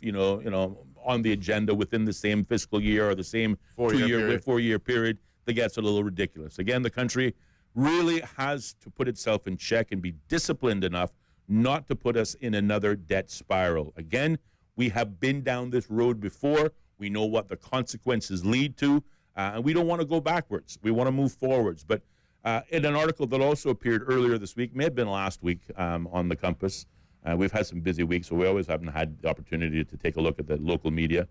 on the agenda within the same fiscal year or the same 4-year period, that gets a little ridiculous. Again, the country really has to put itself in check and be disciplined enough not to put us in another debt spiral. Again, we have been down this road before. We know what the consequences lead to, and we don't want to go backwards. We want to move forwards. But in an article that also appeared earlier this week, may have been last week on The Compass, we've had some busy weeks, so we always haven't had the opportunity to take a look at the local media.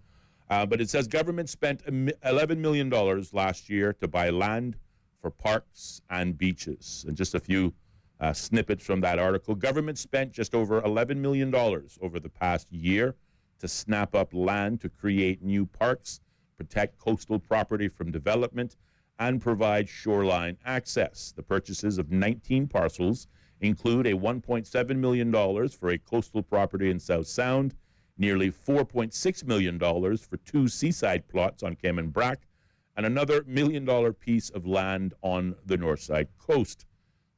But it says government spent $11 million last year to buy land for parks and beaches. And just a few snippets from that article. Government spent just over $11 million over the past year to snap up land to create new parks, protect coastal property from development, and provide shoreline access. The purchases of 19 parcels include a $1.7 million for a coastal property in South Sound, nearly $4.6 million for 2 seaside plots on Cayman Brac, and another $1 million piece of land on the north side coast.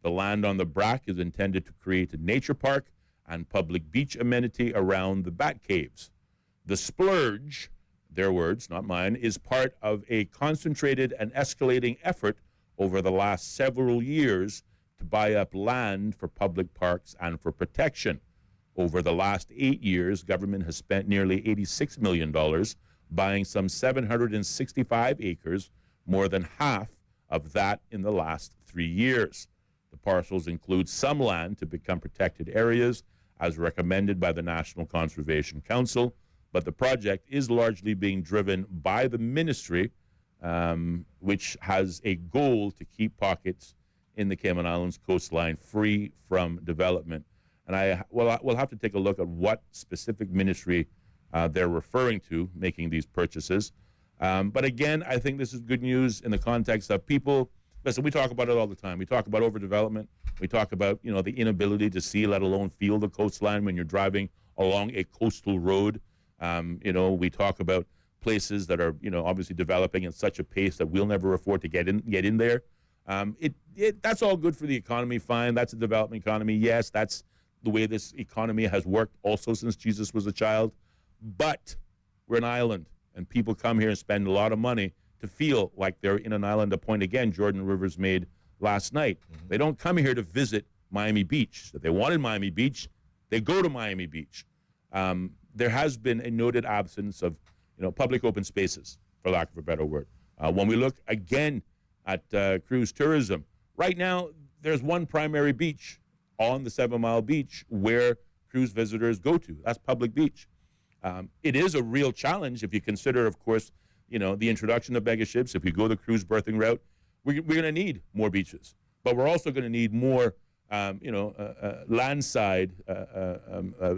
The land on the Brac is intended to create a nature park and public beach amenity around the Bat Caves. The splurge, their words, not mine, is part of a concentrated and escalating effort over the last several years to buy up land for public parks and for protection. Over the last 8 years, government has spent nearly $86 million buying some 765 acres, more than half of that in the last 3 years. The parcels include some land to become protected areas, as recommended by the National Conservation Council, but the project is largely being driven by the ministry, which has a goal to keep pockets in the Cayman Islands coastline free from development. And we'll have to take a look at what specific ministry they're referring to making these purchases. But again, I think this is good news in the context of people. Listen, we talk about it all the time. We talk about overdevelopment. We talk about, the inability to see, let alone feel the coastline when you're driving along a coastal road. We talk about places that are, obviously developing at such a pace that we'll never afford to get in there. That's all good for the economy, fine. That's a developing economy. Yes, that's the way this economy has worked also since Jesus was a child. But we're an island, and people come here and spend a lot of money to feel like they're in an island. A point, again, Jordan Rivers made last night. Mm-hmm. They don't come here to visit Miami Beach. If they wanted Miami Beach, they go to Miami Beach. There has been a noted absence of, public open spaces, for lack of a better word. When we look again at cruise tourism, right now there's one primary beach on the 7 Mile Beach where cruise visitors go to. That's Public Beach. It is a real challenge if you consider, of course, the introduction of mega ships. If we go the cruise berthing route, we're going to need more beaches. But we're also going to need more, landside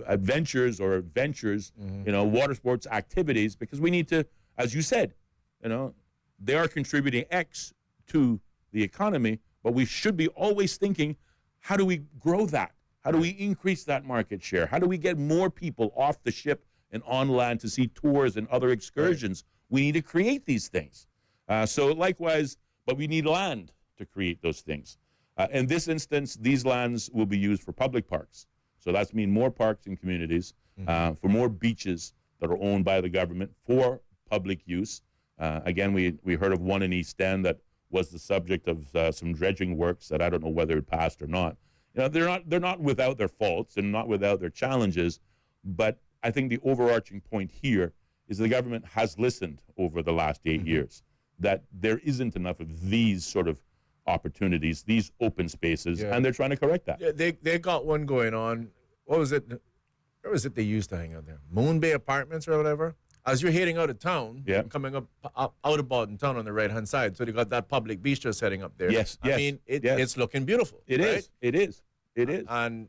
adventures or ventures, water sports activities, because we need to, as you said, they are contributing X to the economy, but we should be always thinking, how do we grow that? How do we increase that market share? How do we get more people off the ship and on land to see tours and other excursions? Right. We need to create these things. So likewise, but we need land to create those things. In this instance, these lands will be used for public parks. So that's mean more parks and communities, for more beaches that are owned by the government for public use. Again, we heard of one in East End that was the subject of some dredging works that I don't know whether it passed or not. They're not without their faults and not without their challenges, but I think the overarching point here is the government has listened over the last 8 years that there isn't enough of these sort of opportunities, these open spaces, and they're trying to correct that. Yeah, they got one going on. What was it? Where was it they used to hang out there? Moon Bay Apartments or whatever? As you're heading out of town, coming up out of Boston town on the right-hand side, so they got that public beach just heading up there. Yes, I mean, it's looking beautiful. It right? is. And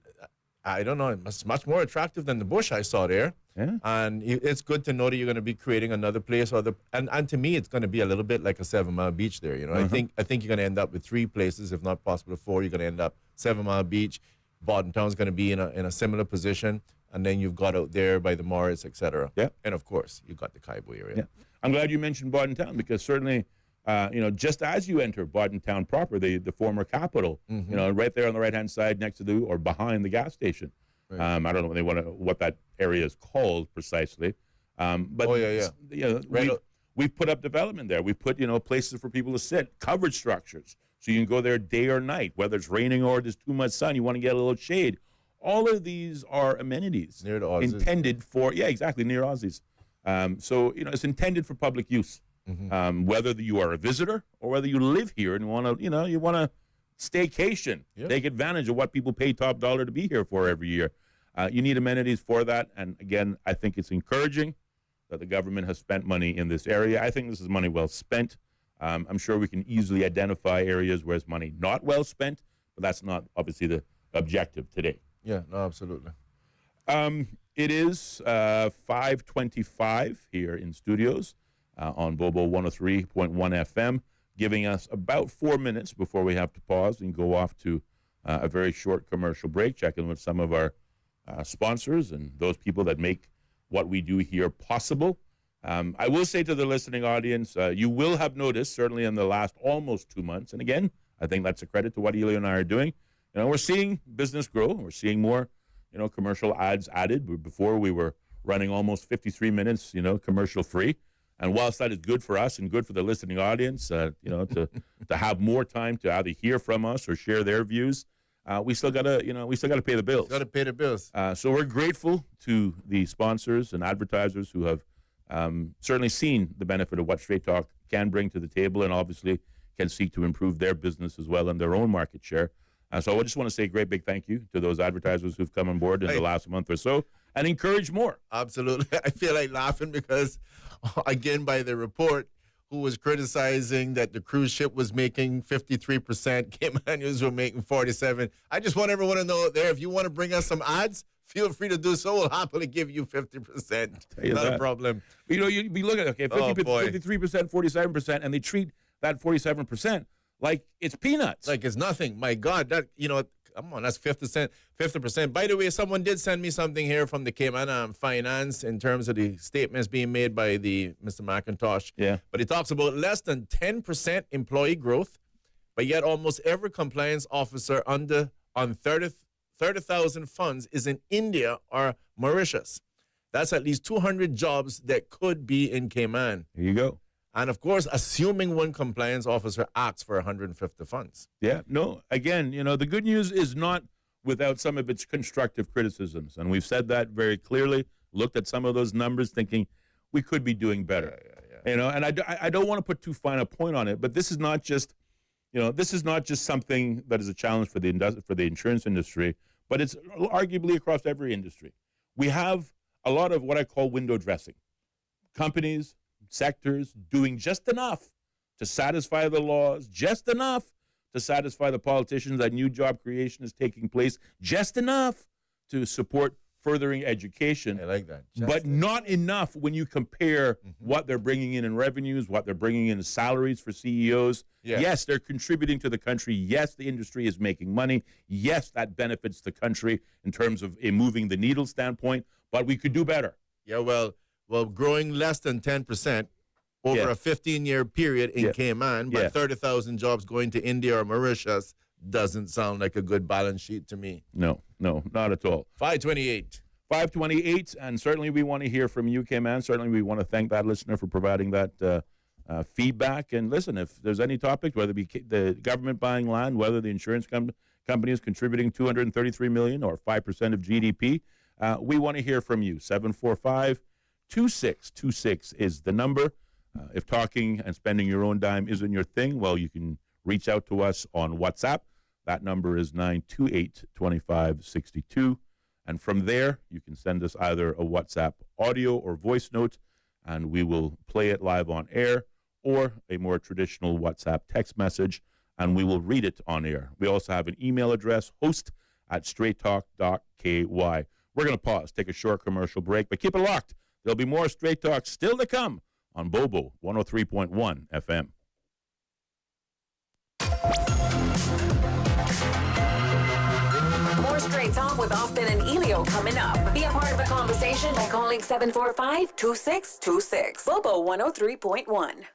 I don't know, it's much more attractive than the bush I saw there. Yeah. And it's good to know that you're going to be creating another place. And to me, it's going to be a little bit like a 7 Mile Beach there. I think you're going to end up with 3 places, if not possible 4. You're going to end up 7 Mile Beach. Boston Town's going to be in a similar position. And then you've got out there by the Morris, et cetera. Yeah. And, of course, you've got the Kaibo area. Yeah. I'm glad you mentioned Boston Town because certainly, just as you enter Boston Town proper, the former capital, right there on the right-hand side next to or behind the gas station. Right. I don't know what that area is called precisely. But we've put up development there. We put places for people to sit, coverage structures, so you can go there day or night, whether it's raining or there's too much sun. You want to get a little shade. All of these are amenities near the Aussies, intended for near Aussies. So it's intended for public use. Whether you are a visitor or whether you live here and want to staycation, take advantage of what people pay top dollar to be here for every year. You need amenities for that. And again, I think it's encouraging that the government has spent money in this area. I think this is money well spent. I'm sure we can easily identify areas where it's money not well spent, but that's not obviously the objective today. Yeah, no, absolutely. It is 5:25 here in studios on Bobo 103.1 FM, giving us about 4 minutes before we have to pause and go off to a very short commercial break, checking with some of our sponsors and those people that make what we do here possible. I will say to the listening audience, you will have noticed, certainly in the last almost 2 months, and again, I think that's a credit to what Ellio and I are doing. We're seeing business grow. We're seeing more, commercial ads added. Before we were running almost 53 minutes, commercial free. And whilst that is good for us and good for the listening audience, to have more time to either hear from us or share their views, we still gotta pay the bills. Got to pay the bills. So we're grateful to the sponsors and advertisers who have certainly seen the benefit of what Straight Talk can bring to the table, and obviously can seek to improve their business as well and their own market share. So I just want to say a great big thank you to those advertisers who've come on board in the last month or so and encourage more. Absolutely. I feel like laughing because, again, by the report, who was criticizing that the cruise ship was making 53%, Caymanians were making 47%. I just want everyone to know there, if you want to bring us some ads, feel free to do so. We'll happily give you 50%. Not a problem. But, you look at 53%, 47%, and they treat that 47% like it's peanuts. Like it's nothing. My God, that come on, that's 50%. By the way, someone did send me something here from the Cayman Finance in terms of the statements being made by the Mr. McIntosh. Yeah. But he talks about less than 10% employee growth, but yet almost every compliance officer on 30,000 funds is in India or Mauritius. That's at least 200 jobs that could be in Cayman. Here you go. And, of course, assuming one compliance officer acts for 150 funds. Yeah, no, again, the good news is not without some of its constructive criticisms. And we've said that very clearly, looked at some of those numbers thinking we could be doing better. Yeah. And I don't want to put too fine a point on it, but this is not just, something that is a challenge for the insurance industry, but it's arguably across every industry. We have a lot of what I call window dressing. Companies, sectors doing just enough to satisfy the laws, just enough to satisfy the politicians that new job creation is taking place, just enough to support furthering education. I like that. But not enough when you compare what they're bringing in revenues, what they're bringing in as salaries for CEOs. Yeah. Yes, they're contributing to the country. Yes, the industry is making money. Yes, that benefits the country in terms of a moving the needle standpoint, but we could do better. Yeah, well, growing less than 10% over a 15-year period in Cayman, but 30,000 jobs going to India or Mauritius doesn't sound like a good balance sheet to me. No, not at all. 528, and certainly we want to hear from you, Cayman. Certainly we want to thank that listener for providing that feedback. And listen, if there's any topic, whether it be the government buying land, whether the insurance company is contributing $233 million or 5% of GDP, we want to hear from you. 745-2626 is the number. If talking and spending your own dime isn't your thing, well, you can reach out to us on WhatsApp. That number is 928-2562. And from there, you can send us either a WhatsApp audio or voice note, and we will play it live on air, or a more traditional WhatsApp text message, and we will read it on air. We also have an email address, host@straighttalk.ky. We're going to pause, take a short commercial break, but keep it locked. There'll be more Straight Talk still to come on Bobo 103.1 FM. More Straight Talk with Austin and Ellio coming up. Be a part of the conversation by calling 745-2626. Bobo 103.1.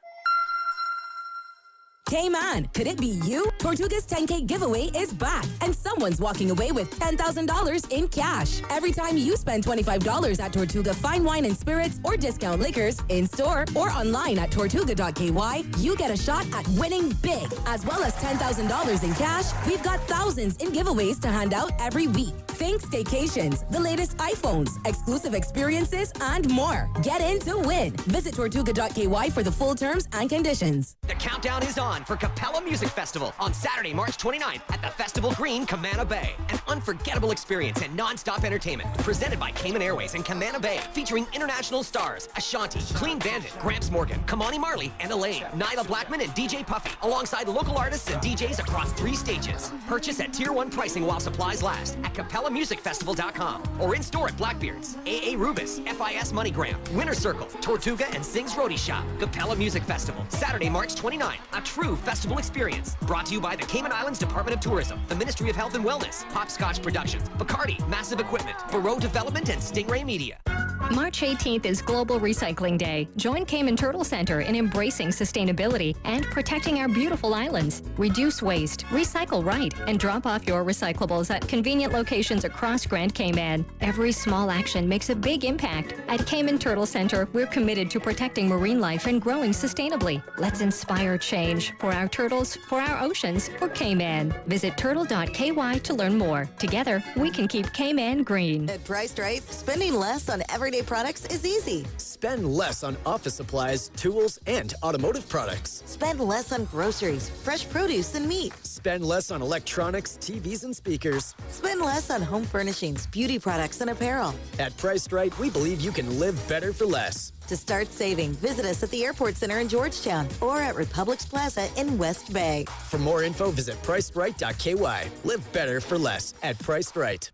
K-Man, could it be you? Tortuga's 10K giveaway is back, and someone's walking away with $10,000 in cash. Every time you spend $25 at Tortuga Fine Wine and Spirits or discount liquors, in-store or online at tortuga.ky, you get a shot at winning big. As well as $10,000 in cash, we've got thousands in giveaways to hand out every week. Think staycations, the latest iPhones, exclusive experiences, and more. Get in to win. Visit tortuga.ky for the full terms and conditions. The countdown is on for Capella Music Festival on Saturday, March 29th at the Festival Green, Camana Bay. An unforgettable experience and non-stop entertainment presented by Cayman Airways and Camana Bay, featuring international stars Ashanti, Clean Bandit, Gramps Morgan, Kamani Marley, and Elaine, Nyla Blackman, and DJ Puffy, alongside local artists and DJs across 3 stages. Purchase at Tier 1 pricing while supplies last at CapellaMusicFestival.com or in-store at Blackbeard's, AA Rubus, FIS MoneyGram, Winter Circle, Tortuga, and Sing's Roadie Shop. Capella Music Festival, Saturday, March 29th. A true festival experience. Brought to you by the Cayman Islands Department of Tourism, the Ministry of Health and Wellness, Hopscotch Productions, Bacardi, Massive Equipment, Barreau Development, and Stingray Media. March 18th is Global Recycling Day. Join Cayman Turtle Center in embracing sustainability and protecting our beautiful islands. Reduce waste, recycle right, and drop off your recyclables at convenient locations across Grand Cayman. Every small action makes a big impact. At Cayman Turtle Center, we're committed to protecting marine life and growing sustainably. Let's inspire change for our turtles, for our oceans, for Cayman. Visit turtle.ky to learn more. Together, we can keep Cayman green. At Price Right, spending less on everyday products is easy. Spend less on office supplies, tools, and automotive products. Spend less on groceries, fresh produce, and meat. Spend less on electronics, TVs, and speakers. Spend less on home furnishings, beauty products, and apparel. At Priced Right, we believe you can live better for less. To start saving, visit us at the Airport Center in Georgetown or at Republic's Plaza in West Bay. For more info, visit pricedright.ky. Live better for less at Priced Right.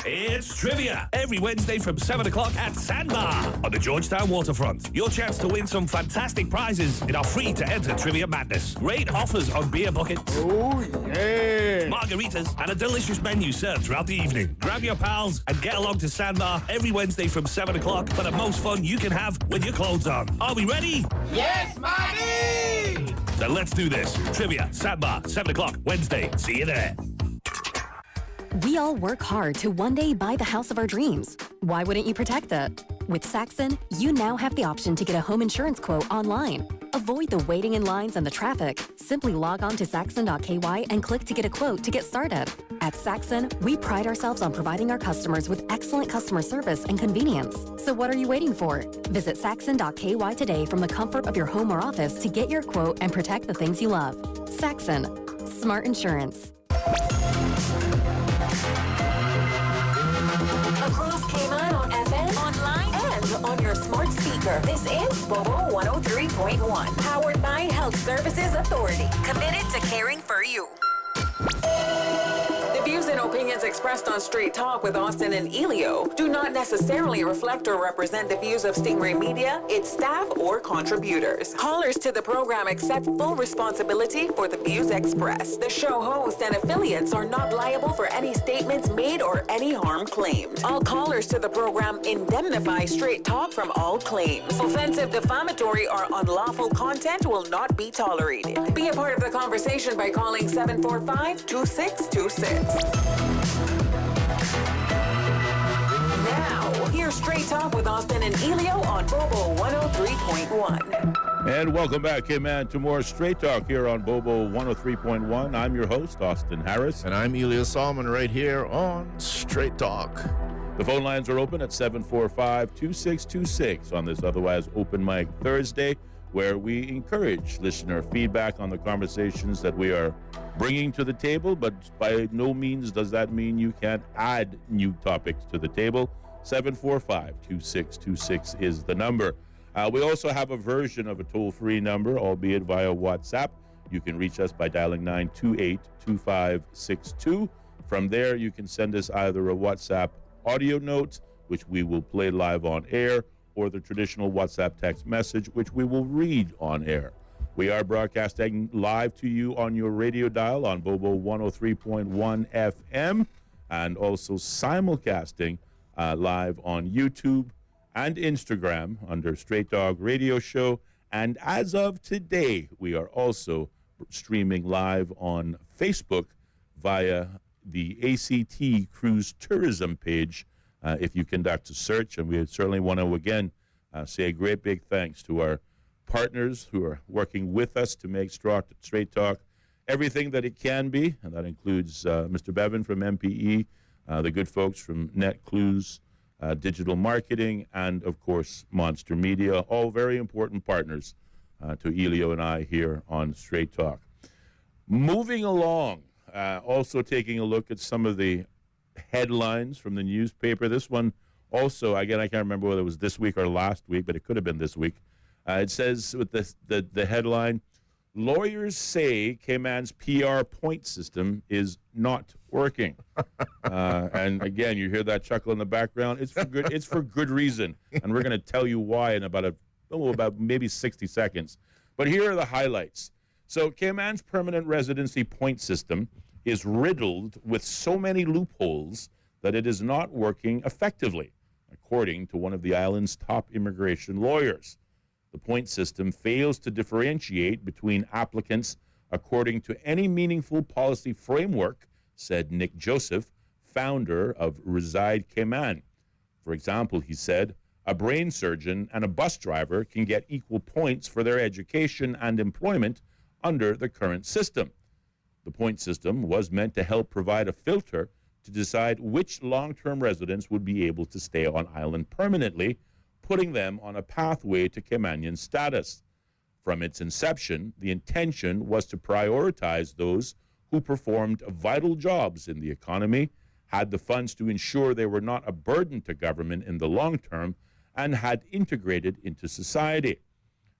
It's trivia every Wednesday from 7 o'clock at Sandbar on the Georgetown waterfront. Your chance to win some fantastic prizes in our free to enter Trivia Madness. Great offers on beer buckets, margaritas, and a delicious menu served throughout the evening. Grab your pals and get along to Sandbar every Wednesday from 7 o'clock for the most fun you can have with your clothes on. Are we ready? Yes, mommy! Then let's do this. Trivia, Sandbar, 7 o'clock, Wednesday. See you there. We all work hard to one day buy the house of our dreams. Why wouldn't you protect it? With Saxon, you now have the option to get a home insurance quote online. Avoid the waiting in lines and the traffic. Simply log on to saxon.ky and click to get a quote to get started. At Saxon, we pride ourselves on providing our customers with excellent customer service and convenience. So what are you waiting for? Visit saxon.ky today from the comfort of your home or office to get your quote and protect the things you love. Saxon. Smart Insurance. Across Cayman on FM, online, and on your smart speaker. This is Bobo 103.1, powered by Health Services Authority, committed to caring for you. The views and opinions expressed on Straight Talk with Austin and Ellio do not necessarily reflect or represent the views of Stingray Media, its staff, or contributors. Callers to the program accept full responsibility for the views expressed. The show host and affiliates are not liable for any statements made or any harm claimed. All callers to the program indemnify Straight Talk from all claims. Offensive, defamatory, or unlawful content will not be tolerated. Be a part of the conversation by calling 745-2626. Now, here's Straight Talk with Austin and Ellio on Bobo 103.1. And welcome back, man, to more Straight Talk here on Bobo 103.1. I'm your host, Austin Harris. And I'm Ellio Salmon right here on Straight Talk. The phone lines are open at 745-2626 on this otherwise open mic Thursday, where we encourage listener feedback on the conversations that we are bringing to the table, but by no means does that mean you can't add new topics to the table. 745-2626 is the number. We also have a version of a toll-free number, albeit via WhatsApp. You can reach us by dialing 928-2562. From there, you can send us either a WhatsApp audio note, which we will play live on air, or the traditional WhatsApp text message, which we will read on air. We are broadcasting live to you on your radio dial on Bobo 103.1 FM, and also simulcasting live on YouTube and Instagram under Straight Dog Radio Show And as of today, we are also streaming live on Facebook via the ACT Cruise Tourism page if you conduct a search. And we certainly want to, again, say a great big thanks to our partners who are working with us to make Straight Talk everything that it can be. And that includes Mr. Bevan from MPE, the good folks from NetClues, Digital Marketing, and, of course, Monster Media, all very important partners to Ellio and I here on Straight Talk. Moving along, also taking a look at some of the headlines from the newspaper. This one also, again, I can't remember whether it was this week or last week, but it could have been this week. It says with the headline, lawyers say Cayman's PR point system is not working. And again, you hear that chuckle in the background. It's for good. It's for good reason, and we're going to tell you why in about maybe 60 seconds. But here are the highlights. So Cayman's permanent residency point system is riddled with so many loopholes that it is not working effectively, according to one of the island's top immigration lawyers. The point system fails to differentiate between applicants according to any meaningful policy framework, said Nick Joseph, founder of Reside Cayman. For example, he said, a brain surgeon and a bus driver can get equal points for their education and employment under the current system. The point system was meant to help provide a filter to decide which long-term residents would be able to stay on island permanently, putting them on a pathway to Caymanian status. From its inception, the intention was to prioritize those who performed vital jobs in the economy, had the funds to ensure they were not a burden to government in the long term, and had integrated into society.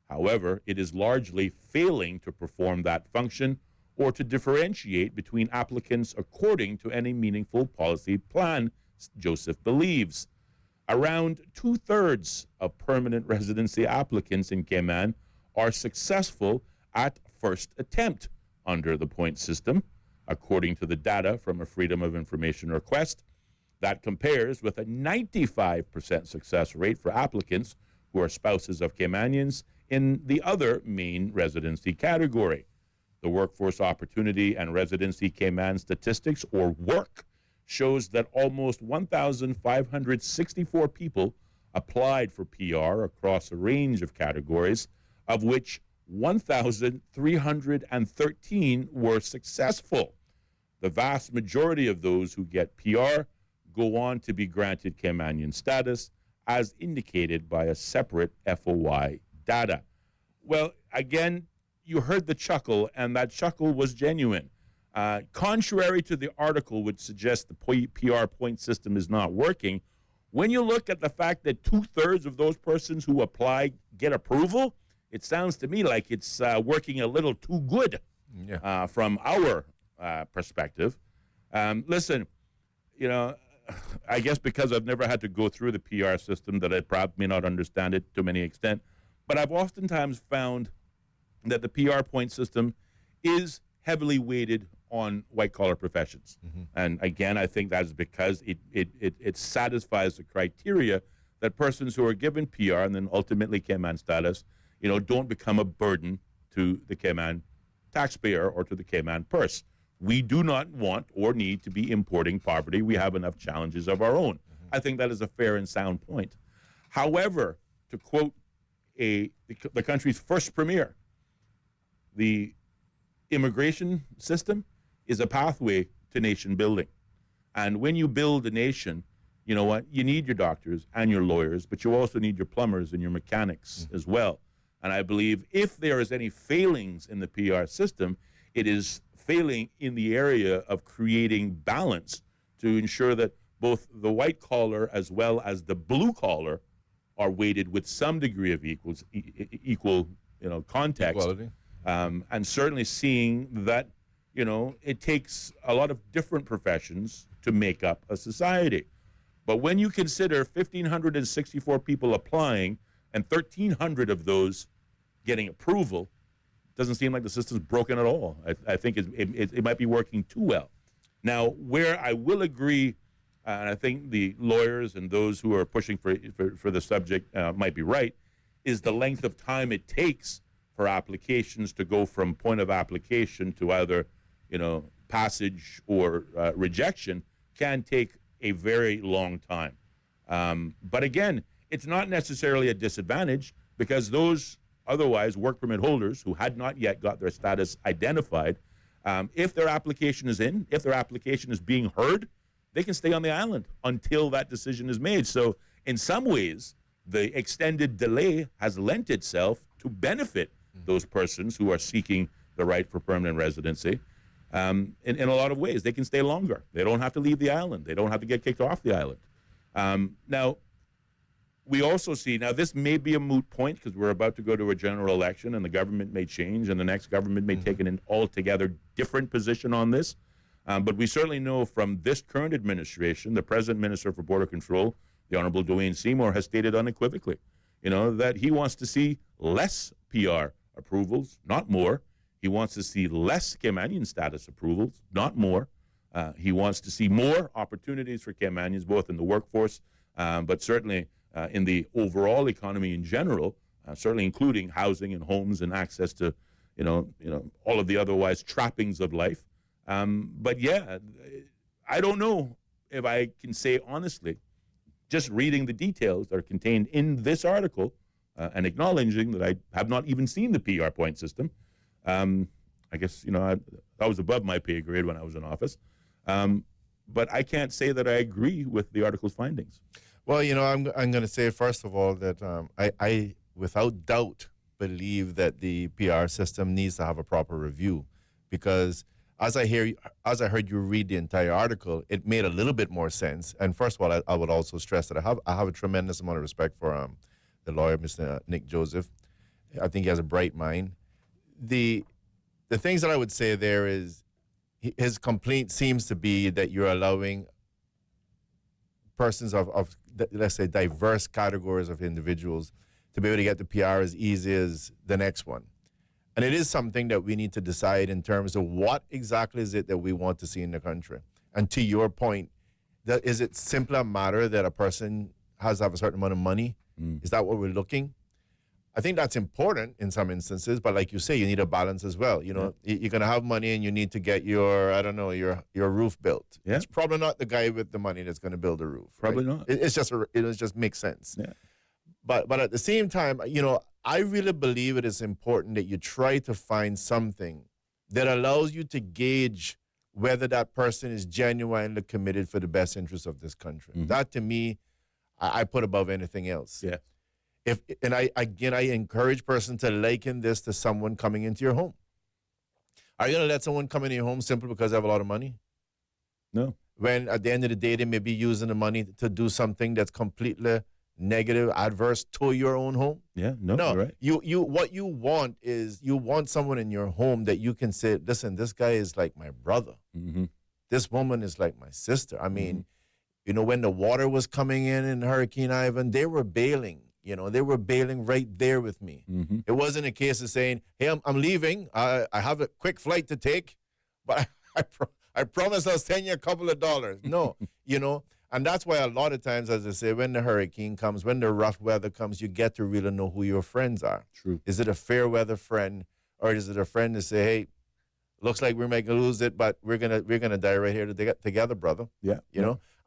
However, it is largely failing to perform that function or to differentiate between applicants according to any meaningful policy plan, Joseph believes. Around 2/3 of permanent residency applicants in Cayman are successful at first attempt under the point system, according to the data from a Freedom of Information request. That compares with a 95% success rate for applicants who are spouses of Caymanians in the other main residency category. The Workforce Opportunity and Residency Cayman Statistics, or WORK, shows that almost 1,564 people applied for PR across a range of categories, of which 1,313 were successful. The vast majority of those who get PR go on to be granted Caymanian status, as indicated by a separate FOI data. Well, again, you heard the chuckle, and that chuckle was genuine. Contrary to the article, which suggests the PR point system is not working, when you look at the fact that 2/3 of those persons who apply get approval, it sounds to me like it's working a little too good from our perspective. Listen, you know, I guess because I've never had to go through the PR system that I probably may not understand it to any extent, but I've oftentimes found that the PR point system is heavily weighted on white-collar professions. And again, I think that's because it satisfies the criteria that persons who are given PR and then ultimately Cayman status, you know, don't become a burden to the Cayman taxpayer or to the Cayman purse. We do not want or need to be importing poverty. We have enough challenges of our own. I think that is a fair and sound point. However, to quote the country's first premier, the immigration system is a pathway to nation building. And when you build a nation, you know what? You need your doctors and your lawyers, but you also need your plumbers and your mechanics as well. And I believe if there is any failings in the PR system, it is failing in the area of creating balance to ensure that both the white collar as well as the blue collar are weighted with some degree of equal, context. Equality. And certainly seeing that, you know, it takes a lot of different professions to make up a society. But when you consider 1,564 people applying and 1,300 of those getting approval, it doesn't seem like the system's broken at all. I think it might be working too well. Now, where I will agree, and I think the lawyers and those who are pushing for the subject might be right, is the length of time it takes for applications to go from point of application to either, passage or rejection can take a very long time. But again, it's not necessarily a disadvantage because those otherwise work permit holders who had not yet got their status identified, if their application is in, if their application is being heard, they can stay on the island until that decision is made. So in some ways, the extended delay has lent itself to benefit those persons who are seeking the right for permanent residency. In a lot of ways, they can stay longer. They don't have to leave the island. They don't have to get kicked off the island. Now, we also see, now this may be a moot point because we're about to go to a general election and the government may change and the next government may take an altogether different position on this. But we certainly know from this current administration, the present Minister for Border Control, the Honorable Dwayne Seymour, has stated unequivocally, that he wants to see less PR approvals, not more. He wants to see less Caymanian status approvals, not more. He wants to see more opportunities for Caymanians, both in the workforce, but certainly in the overall economy in general, certainly including housing and homes and access to, all of the otherwise trappings of life. But yeah, I don't know if I can say honestly, just reading the details that are contained in this article and acknowledging that I have not even seen the PR point system. I guess, that was above my pay grade when I was in office. But I can't say that I agree with the article's findings. Well, I'm going to say, first of all, that I, without doubt, believe that the PR system needs to have a proper review because as I heard you read the entire article, it made a little bit more sense. And first of all, I would also stress that I have a tremendous amount of respect for the lawyer, Mr. Nick Joseph. I think he has a bright mind. The things that I would say there is his complaint seems to be that you're allowing persons of let's say, diverse categories of individuals to be able to get the PR as easy as the next one. And it is something that we need to decide in terms of what exactly is it that we want to see in the country. And to your point, is it simply a matter that a person has to have a certain amount of money? Is that what we're looking? I think that's important in some instances, but like you say, you need a balance as well. You're going to have money and you need to get your roof built. Yeah. It's probably not the guy with the money that's going to build a roof. Probably right? not. It just makes sense. Yeah. But at the same time, I really believe it is important that you try to find something that allows you to gauge whether that person is genuinely committed for the best interest of this country. Mm-hmm. That, to me, I put above anything else. Yeah. I encourage person to liken this to someone coming into your home. Are you going to let someone come into your home simply because they have a lot of money? No. When at the end of the day, they may be using the money to do something that's completely negative, adverse to your own home? Yeah, no, you're right. What you want is you want someone in your home that you can say, listen, this guy is like my brother. Mm-hmm. This woman is like my sister. I mean, when the water was coming in Hurricane Ivan, they were bailing. They were bailing right there with me. Mm-hmm. It wasn't a case of saying, hey, I'm leaving. I have a quick flight to take, but I promise I'll send you a couple of dollars. No, and that's why a lot of times, as I say, when the hurricane comes, when the rough weather comes, you get to really know who your friends are. True. Is it a fair weather friend, or is it a friend to say, hey, looks like we're making lose it, but we're gonna die right here together, brother. Yeah.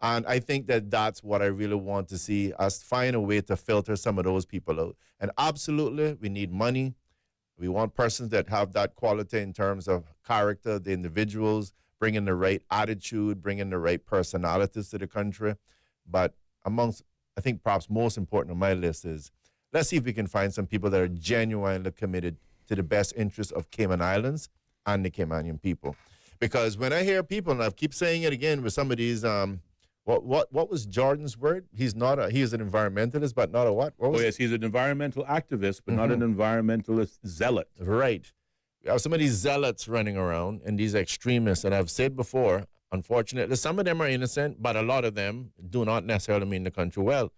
And I think that's what I really want to see, us find a way to filter some of those people out. And absolutely, we need money. We want persons that have that quality in terms of character, the individuals, bringing the right attitude, bringing the right personalities to the country. But amongst, I think perhaps most important on my list is, let's see if we can find some people that are genuinely committed to the best interests of Cayman Islands and the Caymanian people. Because when I hear people, and I keep saying it again with some of these, what was Jordan's word? He is an environmentalist, but not a what? Yes, he's an environmental activist, but not an environmentalist zealot. Right. We have some of these zealots running around and these extremists, and I've said before, unfortunately, some of them are innocent, but a lot of them do not necessarily mean the country well.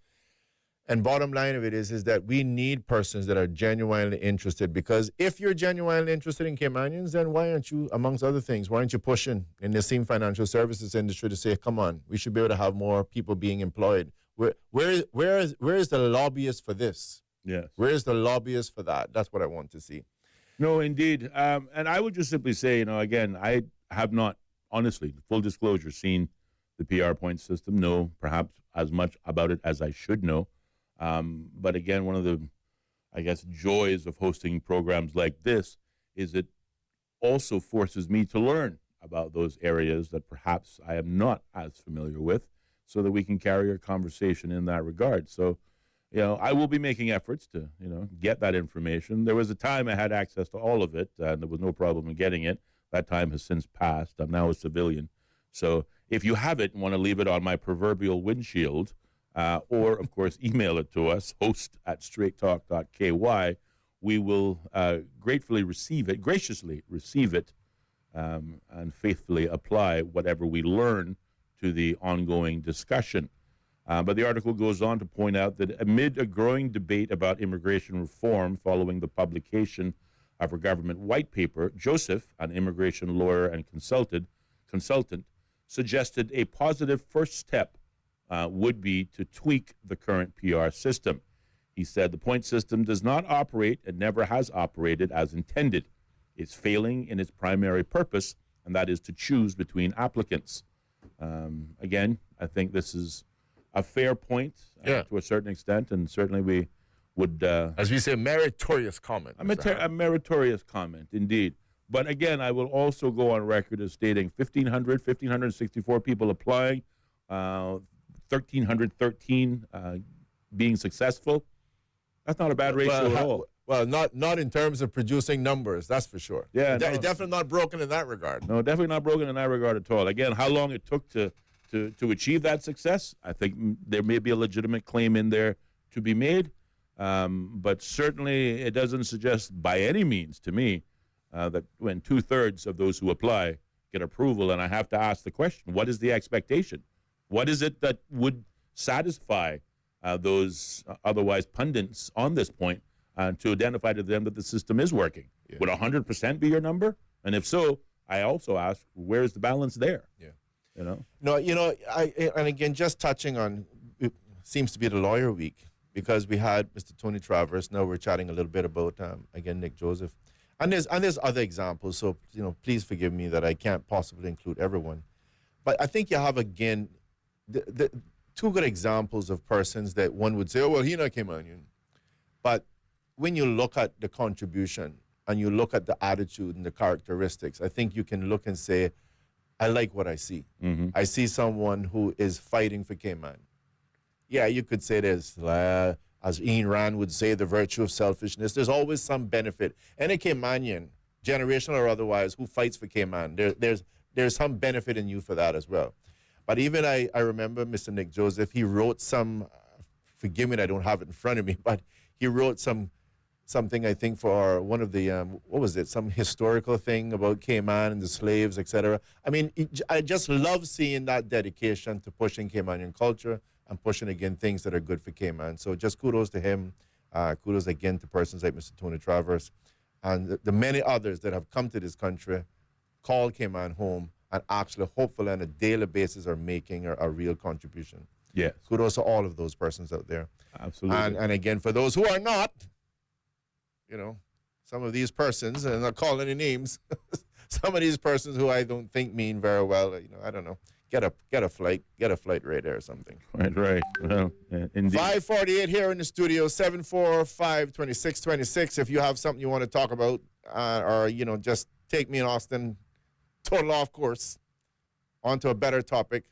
And bottom line of it is that we need persons that are genuinely interested, because if you're genuinely interested in Caymanians, then why aren't you, amongst other things, why aren't you pushing in the same financial services industry to say, come on, we should be able to have more people being employed? Where is the lobbyist for this? Yes. Where's the lobbyists for that? That's what I want to see. No, indeed. And I would just simply say, again, I have not, honestly, full disclosure, seen the PR point system, know perhaps as much about it as I should know. But again, one of the, I guess, joys of hosting programs like this is it also forces me to learn about those areas that perhaps I am not as familiar with, so that we can carry our conversation in that regard. So, I will be making efforts to, get that information. There was a time I had access to all of it, and there was no problem in getting it. That time has since passed. I'm now a civilian. So if you have it and want to leave it on my proverbial windshield, or, of course, email it to us, host@straighttalk.ky, we will graciously receive it, and faithfully apply whatever we learn to the ongoing discussion. But the article goes on to point out that amid a growing debate about immigration reform following the publication of her government white paper, Joseph, an immigration lawyer and consultant, suggested a positive first step would be to tweak the current PR system. He said the point system does not operate and never has operated as intended. It's failing in its primary purpose, and that is to choose between applicants. Again, I think this is a fair point to a certain extent, and certainly we would... as we say, meritorious comment. A meritorious comment, indeed. But again, I will also go on record as stating 1,564 people applying, 1,313 being successful. That's not a bad ratio at all. Well, not in terms of producing numbers, that's for sure. Yeah, definitely not broken in that regard. No, definitely not broken in that regard at all. Again, how long it took to achieve that success, I think there may be a legitimate claim in there to be made, but certainly it doesn't suggest by any means to me that when 2/3 of those who apply get approval, and I have to ask the question, what is the expectation? What is it that would satisfy those otherwise pundits on this point to identify to them that the system is working? Yeah. Would 100% be your number? And if so, I also ask, where's the balance there? Yeah. No, and again, just touching on, it seems to be the lawyer week, because we had Mr. Tony Travers. Now we're chatting a little bit about, again, Nick Joseph. And there's other examples, so, please forgive me that I can't possibly include everyone. But I think you have, again, the two good examples of persons that one would say, oh, well, he not came on you. But when you look at the contribution and you look at the attitude and the characteristics, I think you can look and say, I like what I see. Mm-hmm. I see someone who is fighting for Cayman. Yeah, you could say there's, as Ayn Rand would say, the virtue of selfishness. There's always some benefit. Any Caymanian, generational or otherwise, who fights for Cayman, there's some benefit in you for that as well. But even I remember Mr. Nick Joseph, he wrote some, forgive me, I don't have it in front of me, but he wrote something, I think, for one of the, what was it, some historical thing about Cayman and the slaves, etc. I mean, I just love seeing that dedication to pushing Caymanian culture and pushing, again, things that are good for Cayman. So just kudos to him. Kudos, again, to persons like Mr. Tony Travers and the many others that have come to this country, called Cayman home, and actually, hopefully, on a daily basis are making a real contribution. Yes. Kudos to all of those persons out there. Absolutely. And again, for those who are not, some of these persons, and I'm not calling any names, some of these persons who I don't think mean very well, I don't know, get a flight radar or something. Right. Well, indeed. 5:48 here in the studio, 745-2626. If you have something you want to talk about, or just take me and Austin total off course onto a better topic.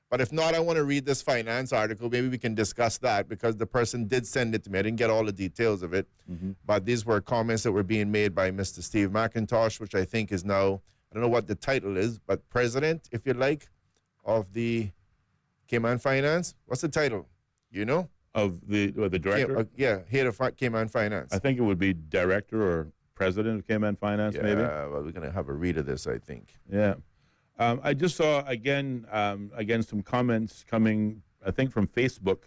But if not, I want to read this finance article. Maybe we can discuss that, because the person did send it to me. I didn't get all the details of it. Mm-hmm. But these were comments that were being made by Mr. Steve McIntosh, which I think is now, I don't know what the title is, but president, if you like, of the Cayman Finance. What's the title? Of the director? Head of Cayman Finance. I think it would be director or president of Cayman Finance, maybe. Yeah, well, we're going to have a read of this, I think. Yeah. I just saw, again, some comments coming, I think, from Facebook,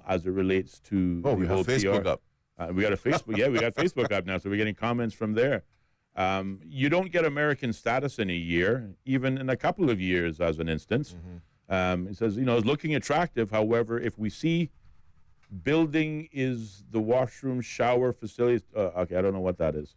as it relates to the whole Facebook PR. Up. We got a Facebook, we got Facebook up now, so we're getting comments from there. You don't get American status in a year, even in a couple of years, as an instance. It says, it's looking attractive. However, if we see building is the washroom shower facility. Okay, I don't know what that is.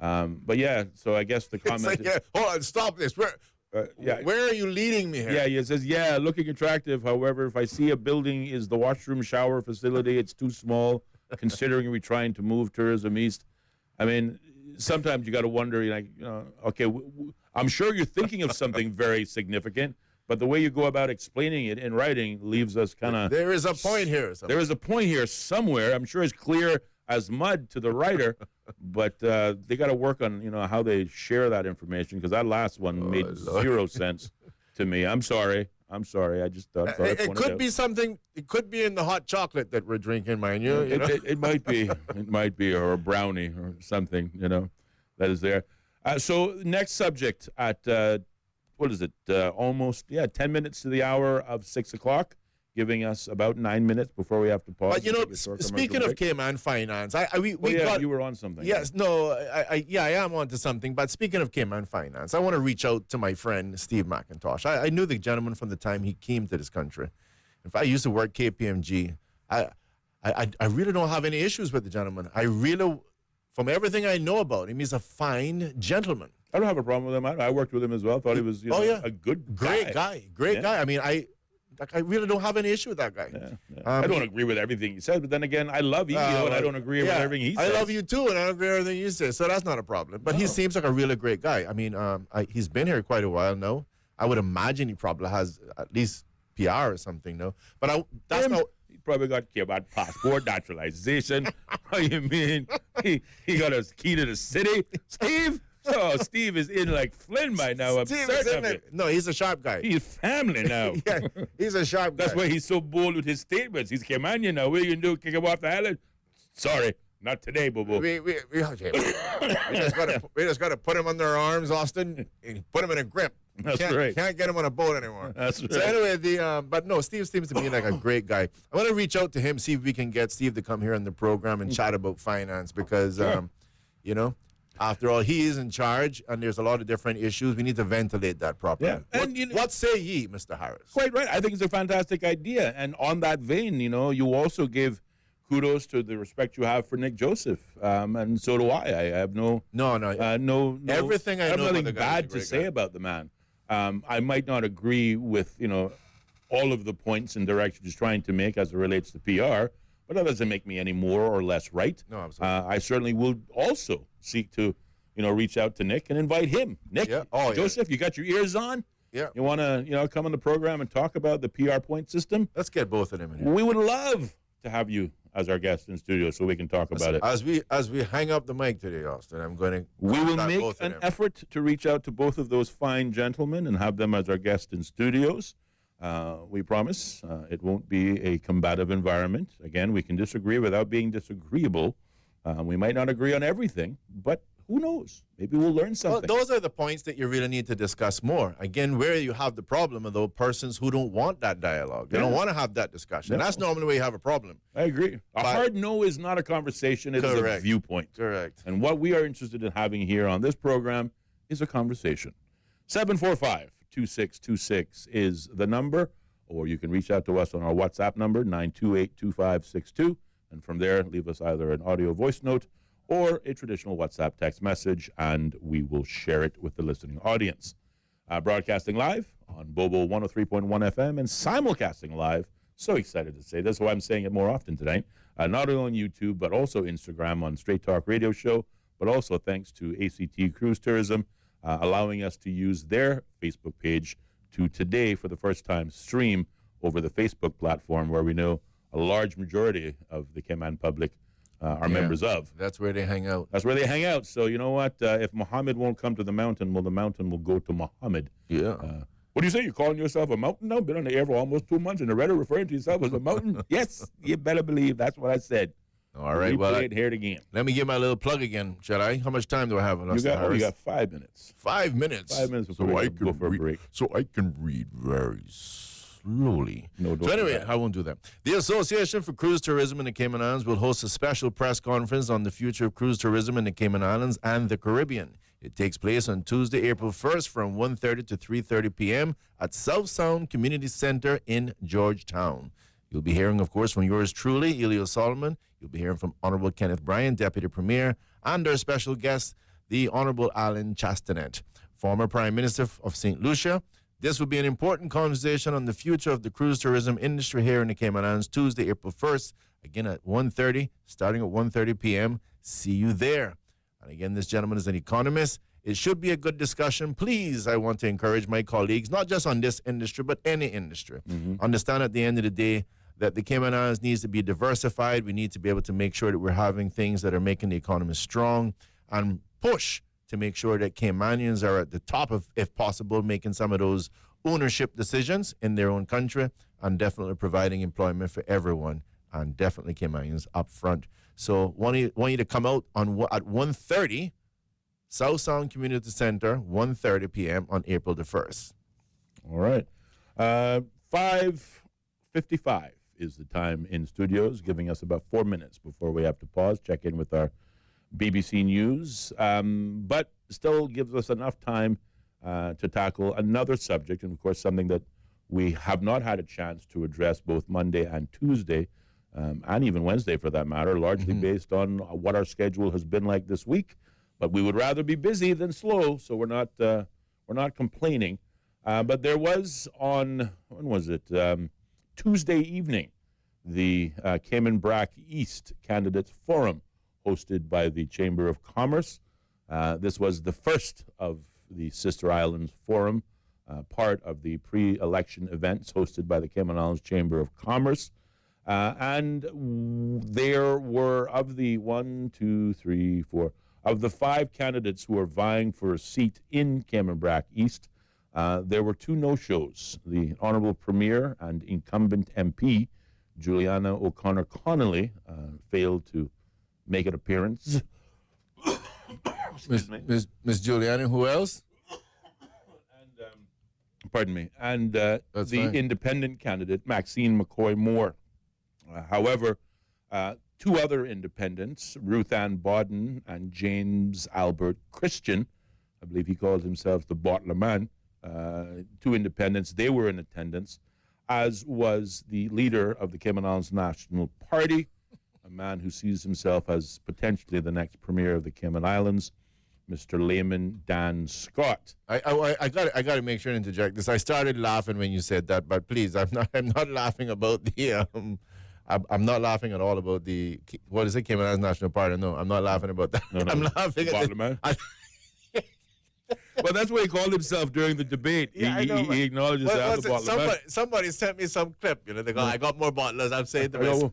But yeah, so I guess the comment. Hold on, stop this. Where are you leading me here? Yeah, it says, looking attractive. However, if I see a building is the washroom shower facility, it's too small, considering we're trying to move tourism east. I mean, sometimes you got to wonder, okay, I'm sure you're thinking of something very significant, but the way you go about explaining it in writing leaves us kind of... There is a point here. There is a point here somewhere. I'm sure it's clear as mud to the writer, but they got to work on, how they share that information, because that last one made zero sense to me. I'm sorry. I just thought it could be something. It could be in the hot chocolate that we're drinking, mind you. It might be. It might be, or a brownie or something, that is there. So next subject at, what is it, almost 10 minutes to the hour of 6 o'clock, giving us about 9 minutes before we have to pause. But speaking of Cayman Finance, you were on something. Yes, no, I am on to something. But speaking of Cayman Finance, I want to reach out to my friend Steve McIntosh. I knew the gentleman from the time he came to this country. In fact, I used to work KPMG. I really don't have any issues with the gentleman. I really, from everything I know about him, he's a fine gentleman. I don't have a problem with him. I worked with him as well. Thought he was a great guy. I mean, I really don't have any issue with that guy. I don't agree with everything he says, but then again, I love Ellio, and I don't agree with everything he says. I love you too, and I don't agree with everything you say, so that's not a problem. But he seems like a really great guy. I mean, he's been here quite a while now. I would imagine he probably has at least PR or something, no? But that's not... He probably got care about passport naturalization. What do you mean? He got a key to the city. Steve? Oh, Steve is in like Flynn by now. Steve is in it. No, he's a sharp guy. He's family now. Yeah, he's a sharp guy. That's why he's so bold with his statements. He's Caymanian now. What are you going to do? Kick him off the island? Sorry, not today, boo-boo. We just got to put him under our arms, Austin, and put him in a grip. That's right. Can't get him on a boat anymore. That's right. So anyway, but no, Steve seems to be like a great guy. I want to reach out to him, see if we can get Steve to come here on the program and chat about finance because, after all, he is in charge, and there's a lot of different issues. We need to ventilate that properly. Yeah. And, what say ye, Mr. Harris? Quite right. I think it's a fantastic idea. And on that vein, you also give kudos to the respect you have for Nick Joseph, and so do I. I have no everything I know. Nothing bad to say about the man. I might not agree with all of the points and directions he's trying to make as it relates to PR, but that doesn't make me any more or less right. No, absolutely. I certainly will also seek to, reach out to Nick and invite him. Nick, Joseph, you got your ears on? Yeah. You want to, come on the program and talk about the PR point system? Let's get both of them in here. We would love to have you as our guest in studio so we can talk about it. As we hang up the mic today, Austin, I'm going to... We will make an effort to reach out to both of those fine gentlemen and have them as our guest in studios. We promise it won't be a combative environment. Again, we can disagree without being disagreeable. We might not agree on everything, but who knows? Maybe we'll learn something. Well, those are the points that you really need to discuss more. Again, where you have the problem are those persons who don't want that dialogue. They don't want to have that discussion. No. That's normally where you have a problem. I agree. A hard no is not a conversation. It is a viewpoint. Correct. And what we are interested in having here on this program is a conversation. 745-2626 is the number, or you can reach out to us on our WhatsApp number, 928-2562, and from there, leave us either an audio voice note or a traditional WhatsApp text message, and we will share it with the listening audience. Broadcasting live on Bobo 103.1 FM and simulcasting live. So excited to say this, why I'm saying it more often tonight. Not only on YouTube, but also Instagram on Straight Talk Radio Show, but also thanks to ACT Cruise Tourism, allowing us to use their Facebook page to today, for the first time, stream over the Facebook platform where we know a large majority of the Cayman public are members of. That's where they hang out. That's where they hang out. So you know what? If Muhammad won't come to the mountain, well, the mountain will go to Muhammad. Yeah. What do you say? You're calling yourself a mountain now? Been on the air for almost 2 months, and already referring to yourself as a mountain? Yes, you better believe that's what I said. All right. Hear it again. Let me give my little plug again, shall I? How much time do I have on us? You got 5 minutes. 5 minutes. 5 minutes before we go for a break. So I can read very slowly. No, don't so anyway, I won't do that. The Association for Cruise Tourism in the Cayman Islands will host a special press conference on the future of cruise tourism in the Cayman Islands and the Caribbean. It takes place on Tuesday, April 1st from 1:30 to 3:30 p.m. at South Sound Community Center in Georgetown. You'll be hearing, of course, from yours truly, Ellio Solomon. You'll be hearing from Honorable Kenneth Bryan, Deputy Premier, and our special guest, the Honorable Alan Chastanet, former Prime Minister of St. Lucia. This will be an important conversation on the future of the cruise tourism industry here in the Cayman Islands, Tuesday, April 1st, again at 1:30, starting at 1:30 p.m. See you there. And again, this gentleman is an economist. It should be a good discussion. Please, I want to encourage my colleagues, not just on this industry, but any industry. Understand at the end of the day that the Cayman Islands needs to be diversified. We need to be able to make sure that we're having things that are making the economy strong and push to make sure that Caymanians are at the top of, if possible, making some of those ownership decisions in their own country and definitely providing employment for everyone and definitely Caymanians up front. So want you to come out at 1:30, South Sound Community Center, 1:30 p.m. on April the 1st. All right. 5:55 is the time in studios, giving us about 4 minutes before we have to pause, check in with our BBC News, but still gives us enough time to tackle another subject, and of course something that we have not had a chance to address both Monday and Tuesday, and even Wednesday for that matter, largely based on what our schedule has been like this week. But we would rather be busy than slow, so we're not complaining. But there was on, when was it? Tuesday evening, the Cayman Brac East Candidates Forum, hosted by the Chamber of Commerce. This was the first of the Sister Islands Forum, part of the pre-election events hosted by the Cayman Islands Chamber of Commerce. And there were, of the 5 candidates who are vying for a seat in Cayman Brac East, there were 2 no-shows. The Honorable Premier and incumbent MP, Juliana O'Connor Connolly, failed to make an appearance. Miss Juliana, who else? Pardon me. And the independent candidate, Maxine McCoy Moore. However, 2 other independents, Ruth Ann Bodden and James Albert Christian, I believe he called himself the Bottler Man, 2 independents, they were in attendance, as was the leader of the Cayman Islands National Party, a man who sees himself as potentially the next premier of the Cayman Islands, Mr. Layman Dan Scott. I got to make sure to interject this. I started laughing when you said that, but please, I'm not laughing about the I'm not laughing at all about the, what is it, Cayman Islands National Party. No, I'm not laughing about that. No, I'm laughing at well, that's what he called himself during the debate. Yeah, he acknowledges that. Somebody sent me some clip. You know, they go, I got more bottlers. I'm saying to myself.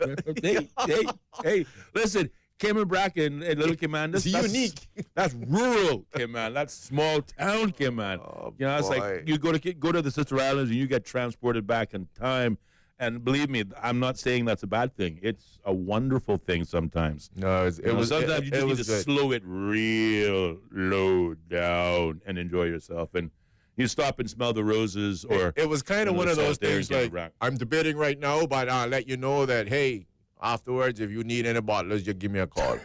hey, listen, Cayman Brac and Little Cayman, that's unique. That's rural Cayman. That's small town Cayman. Oh, you know, it's like you go to the Sister Islands and you get transported back in time. And believe me, I'm not saying that's a bad thing. It's a wonderful thing sometimes. No, sometimes you just need to slow it real low down and enjoy yourself. And you stop and smell the roses. Or it was kind of one of those things like, I'm debating right now, but I'll let you know that, hey, afterwards, if you need any bottlers, you give me a call.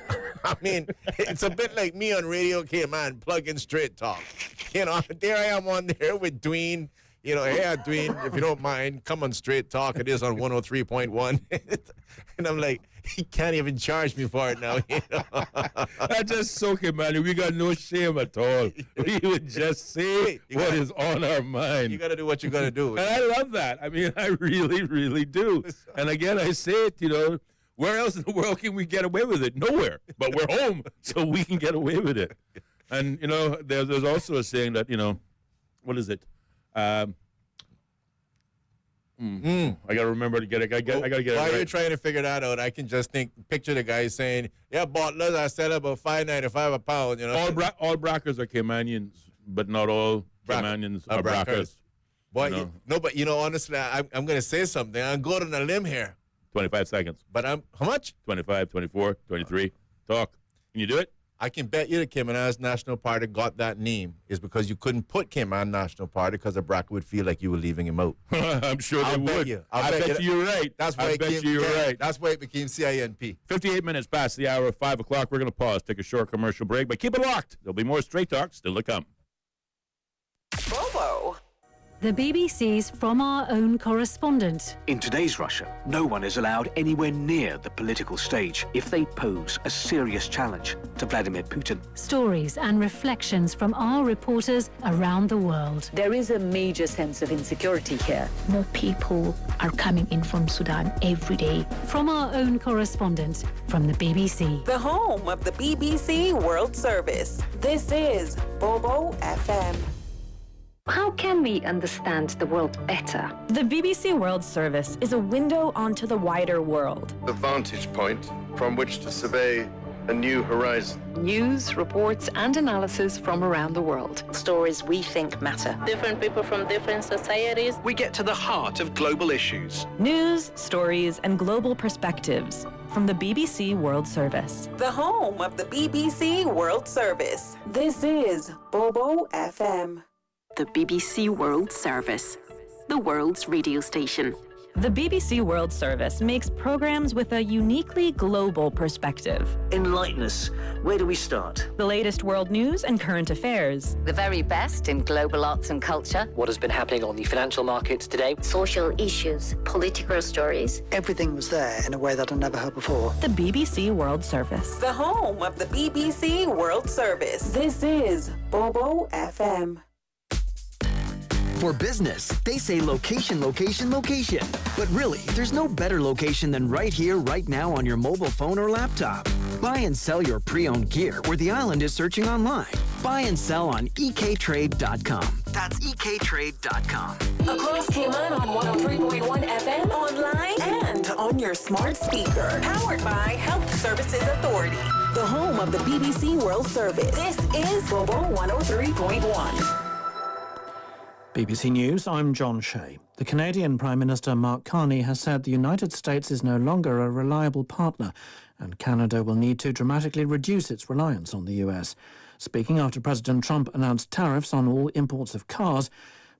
I mean, it's a bit like me on Radio Cayman, plugging straight talk. You know, there I am on there with Dwayne. You know, hey, Dwayne, if you don't mind, come on Straight Talk. It is on 103.1. And I'm like, he can't even charge me for it now. You know? That's just so man. We got no shame at all. We would just say what is on our mind. You got to do what you got to do. And I love that. I mean, I really, really do. And again, I say it, you know, where else in the world can we get away with it? Nowhere. But we're home, so we can get away with it. And, you know, there's also a saying that, you know, what is it? I gotta remember to get it. I gotta get it. While right. you're trying to figure that out, I can just picture the guy saying, "Yeah, bottlers, I sell about $5.95 a pound." You know, all Brackers are Caymanians, but not all Caymanians are Brackers. Boy, you know? No, but you know, honestly, I'm gonna say something. I'm going on a limb here. 25 seconds. But how much? 25, 24, 23. Talk. Can you do it? I can bet you the Cayman Islands National Party got that name is because you couldn't put Cayman National Party because a Bracker would feel like you were leaving him out. I'm sure they would. I bet you're right. That's why you're right. That's why it became CINP. 58 minutes past the hour of 5 o'clock. We're going to pause, take a short commercial break, but keep it locked. There'll be more Straight Talk still to come. Bobo. The BBC's From Our Own Correspondent. In today's Russia, no one is allowed anywhere near the political stage if they pose a serious challenge to Vladimir Putin. Stories and reflections from our reporters around the world. There is a major sense of insecurity here. More people are coming in from Sudan every day. From Our Own Correspondent from the BBC. The home of the BBC World Service. This is Bobo FM. How can we understand the world better? The BBC World Service is a window onto the wider world. The vantage point from which to survey a new horizon. News, reports, and analysis from around the world. Stories we think matter. Different people from different societies. We get to the heart of global issues. News, stories, and global perspectives from the BBC World Service. The home of the BBC World Service. This is Bobo FM. The BBC World Service, the world's radio station. The BBC World Service makes programs with a uniquely global perspective. Enlighten us. Where do we start? The latest world news and current affairs. The very best in global arts and culture. What has been happening on the financial markets today. Social issues, political stories. Everything was there in a way that I'd never heard before. The BBC World Service. The home of the BBC World Service. This is Bobo FM. For business, they say location, location, location. But really, there's no better location than right here, right now on your mobile phone or laptop. Buy and sell your pre-owned gear where the island is searching online. Buy and sell on ektrade.com. That's ektrade.com. Across Cayman on 103.1 FM, online, and on your smart speaker. Powered by Health Services Authority. The home of the BBC World Service. This is Bobo 103.1. BBC News, I'm John Shea. The Canadian Prime Minister Mark Carney has said the United States is no longer a reliable partner and Canada will need to dramatically reduce its reliance on the US. Speaking after President Trump announced tariffs on all imports of cars,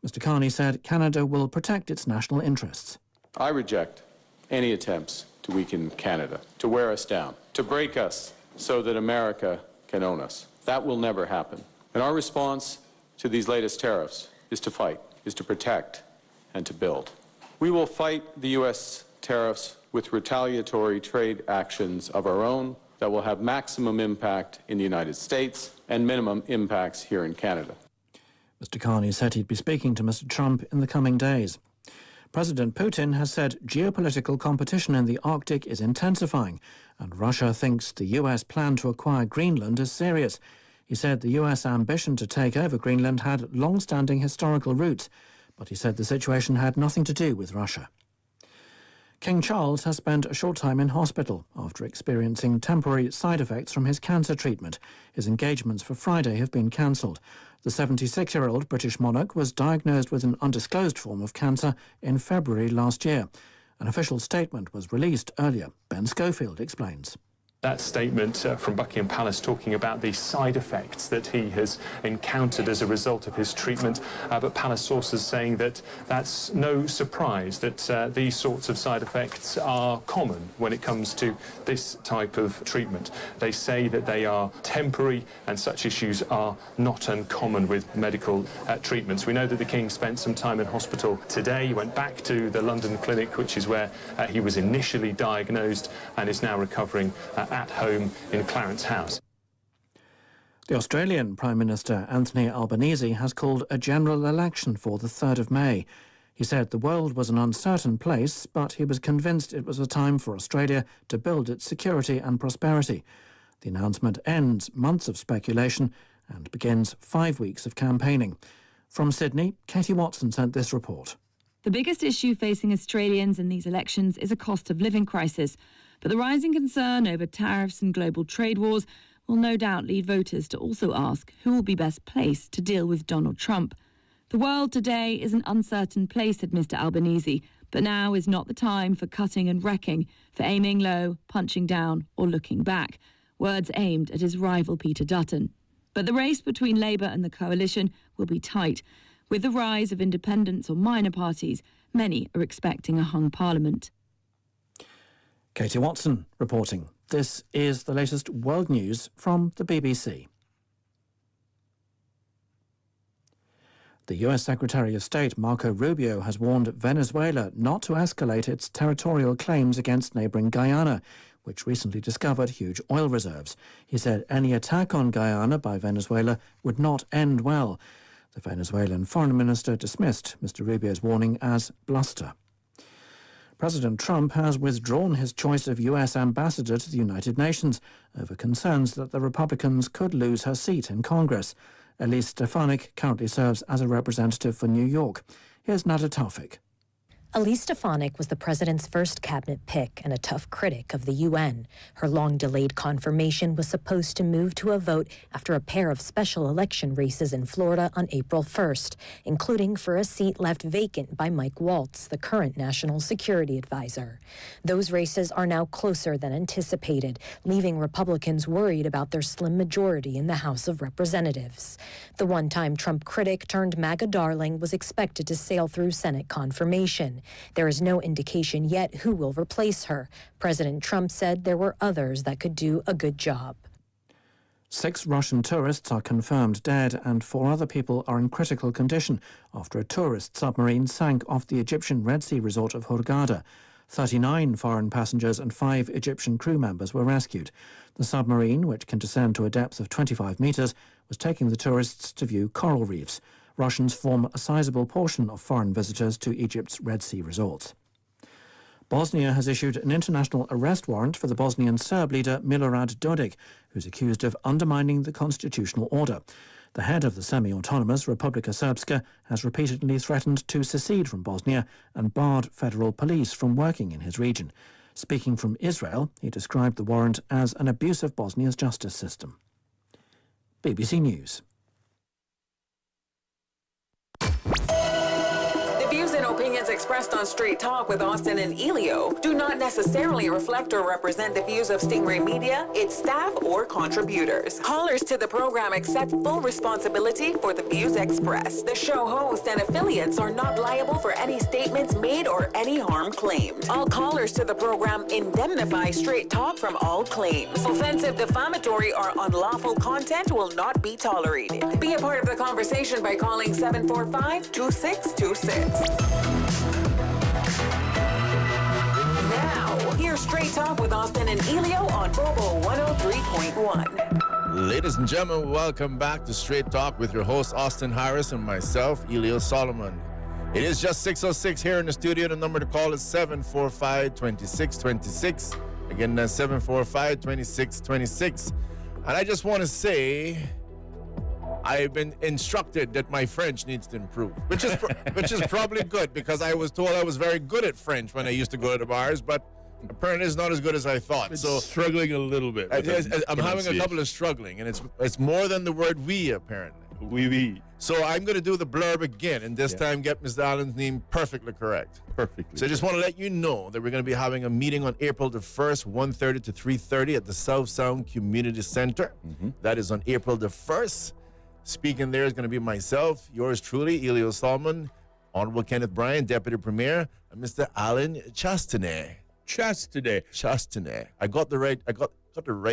Mr Carney said Canada will protect its national interests. I reject any attempts to weaken Canada, to wear us down, to break us so that America can own us. That will never happen. And our response to these latest tariffs is to fight, is to protect, and to build. We will fight the U.S. tariffs with retaliatory trade actions of our own that will have maximum impact in the United States and minimum impacts here in Canada. Mr Carney said he'd be speaking to Mr Trump in the coming days. President Putin has said geopolitical competition in the Arctic is intensifying, and Russia thinks the US plan to acquire Greenland is serious. He said the US ambition to take over Greenland had long-standing historical roots, but he said the situation had nothing to do with Russia. King Charles has spent a short time in hospital after experiencing temporary side effects from his cancer treatment. His engagements for Friday have been cancelled. The 76-year-old British monarch was diagnosed with an undisclosed form of cancer in February last year. An official statement was released earlier. Ben Schofield explains. That statement from Buckingham Palace talking about the side effects that he has encountered as a result of his treatment, but Palace sources saying that that's no surprise, that these sorts of side effects are common when it comes to this type of treatment. They say that they are temporary and such issues are not uncommon with medical treatments. We know that the King spent some time in hospital today. He went back to the London clinic, which is where he was initially diagnosed and is now recovering at home in Clarence House. The Australian Prime Minister Anthony Albanese has called a general election for the 3rd of May. He said the world was an uncertain place, but he was convinced it was a time for Australia to build its security and prosperity. The announcement ends months of speculation and begins 5 weeks of campaigning. From Sydney, Katie Watson sent this report. The biggest issue facing Australians in these elections is a cost of living crisis. But the rising concern over tariffs and global trade wars will no doubt lead voters to also ask who will be best placed to deal with Donald Trump. The world today is an uncertain place, said Mr Albanese, but now is not the time for cutting and wrecking, for aiming low, punching down or looking back. Words aimed at his rival Peter Dutton. But the race between Labour and the coalition will be tight. With the rise of independents or minor parties, many are expecting a hung parliament. Katie Watson reporting. This is the latest world news from the BBC. The U.S. Secretary of State Marco Rubio has warned Venezuela not to escalate its territorial claims against neighbouring Guyana, which recently discovered huge oil reserves. He said any attack on Guyana by Venezuela would not end well. The Venezuelan foreign minister dismissed Mr. Rubio's warning as bluster. President Trump has withdrawn his choice of U.S. ambassador to the United Nations over concerns that the Republicans could lose her seat in Congress. Elise Stefanik currently serves as a representative for New York. Here's Nada Taufik. Elise Stefanik was the president's first cabinet pick and a tough critic of the UN. Her long-delayed confirmation was supposed to move to a vote after a pair of special election races in Florida on April 1st, including for a seat left vacant by Mike Waltz, the current national security advisor. Those races are now closer than anticipated, leaving Republicans worried about their slim majority in the House of Representatives. The one-time Trump critic turned MAGA darling was expected to sail through Senate confirmation. There is no indication yet who will replace her. President Trump said there were others that could do a good job. 6 Russian tourists are confirmed dead and 4 other people are in critical condition after a tourist submarine sank off the Egyptian Red Sea resort of Hurghada. 39 foreign passengers and 5 Egyptian crew members were rescued. The submarine, which can descend to a depth of 25 metres, was taking the tourists to view coral reefs. Russians form a sizable portion of foreign visitors to Egypt's Red Sea resorts. Bosnia has issued an international arrest warrant for the Bosnian Serb leader Milorad Dodik, who's accused of undermining the constitutional order. The head of the semi-autonomous Republika Srpska has repeatedly threatened to secede from Bosnia and barred federal police from working in his region. Speaking from Israel, he described the warrant as an abuse of Bosnia's justice system. BBC News. Views and opinions expressed on Straight Talk with Austin and Ellio do not necessarily reflect or represent the views of Stingray Media, its staff, or contributors. Callers to the program accept full responsibility for the views expressed. The show host and affiliates are not liable for any statements made or any harm claimed. All callers to the program indemnify Straight Talk from all claims. Offensive, defamatory, or unlawful content will not be tolerated. Be a part of the conversation by calling 745-2626. Now, here's Straight Talk with Austin and Ellio on Bobo 103.1. Ladies and gentlemen, welcome back to Straight Talk with your host Austin Harris and myself, Ellio Solomon. It is just 6:06 here in the studio. The number to call is 745-2626. Again, that's 745-2626. And I just want to say, I've been instructed that my French needs to improve, which is probably good, because I was told I was very good at French when I used to go to the bars, but apparently it's not as good as I thought. It's so struggling a little bit. I'm having a couple of struggling, and it's more than the word "we" apparently. Oui. So I'm going to do the blurb again, and this time get Mr. Allen's name perfectly correct. Perfectly. So I just want to let you know that we're going to be having a meeting on April the 1st, 1:30 to 3:30 at the South Sound Community Center. That is on April the 1st. Speaking there is going to be myself, yours truly, Ellio Solomon, Honorable Kenneth Bryan, Deputy Premier, and Mr. Alan Chastanet. Chastanet. I got the right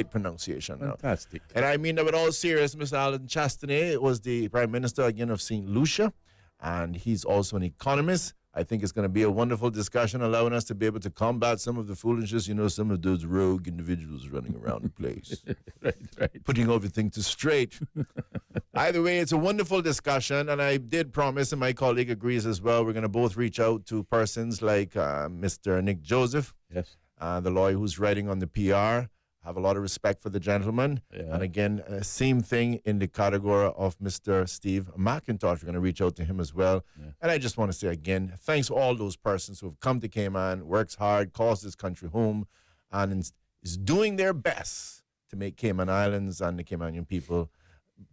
pronunciation now. Fantastic. And I mean that with all seriousness. Mr. Alan Chastanet was the Prime Minister again of St. Lucia, and he's also an economist. I think it's going to be a wonderful discussion, allowing us to be able to combat some of the foolishness, some of those rogue individuals running around the place. Right. Putting everything to straight. Either way, it's a wonderful discussion, and I did promise, and my colleague agrees as well, we're going to both reach out to persons like Mr. Nick Joseph, yes, the lawyer who's writing on the PR. Have a lot of respect for the gentleman. Yeah. And again, same thing in the category of Mr. Steve McIntosh. We're going to reach out to him as well. Yeah. And I just want to say again, thanks to all those persons who have come to Cayman, works hard, calls this country home, and is doing their best to make Cayman Islands and the Caymanian people,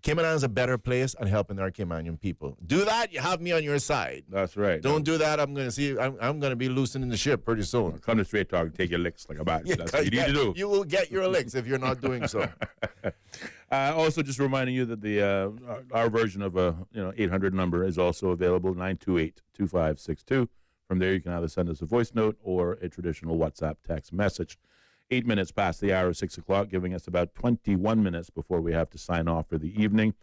Cayman Islands a better place, and helping our Caymanian people. Do that, you have me on your side. That's right. Don't do that, I'm going to be loosening the ship pretty soon. Come to Straight Talk and take your licks like a bat. That's what you need to do. You will get your licks if you're not doing so. Also, just reminding you that our version of a 800 number is also available, 928-2562. From there, you can either send us a voice note or a traditional WhatsApp text message. 8 minutes past the hour of 6 o'clock, giving us about 21 minutes before we have to sign off for the evening.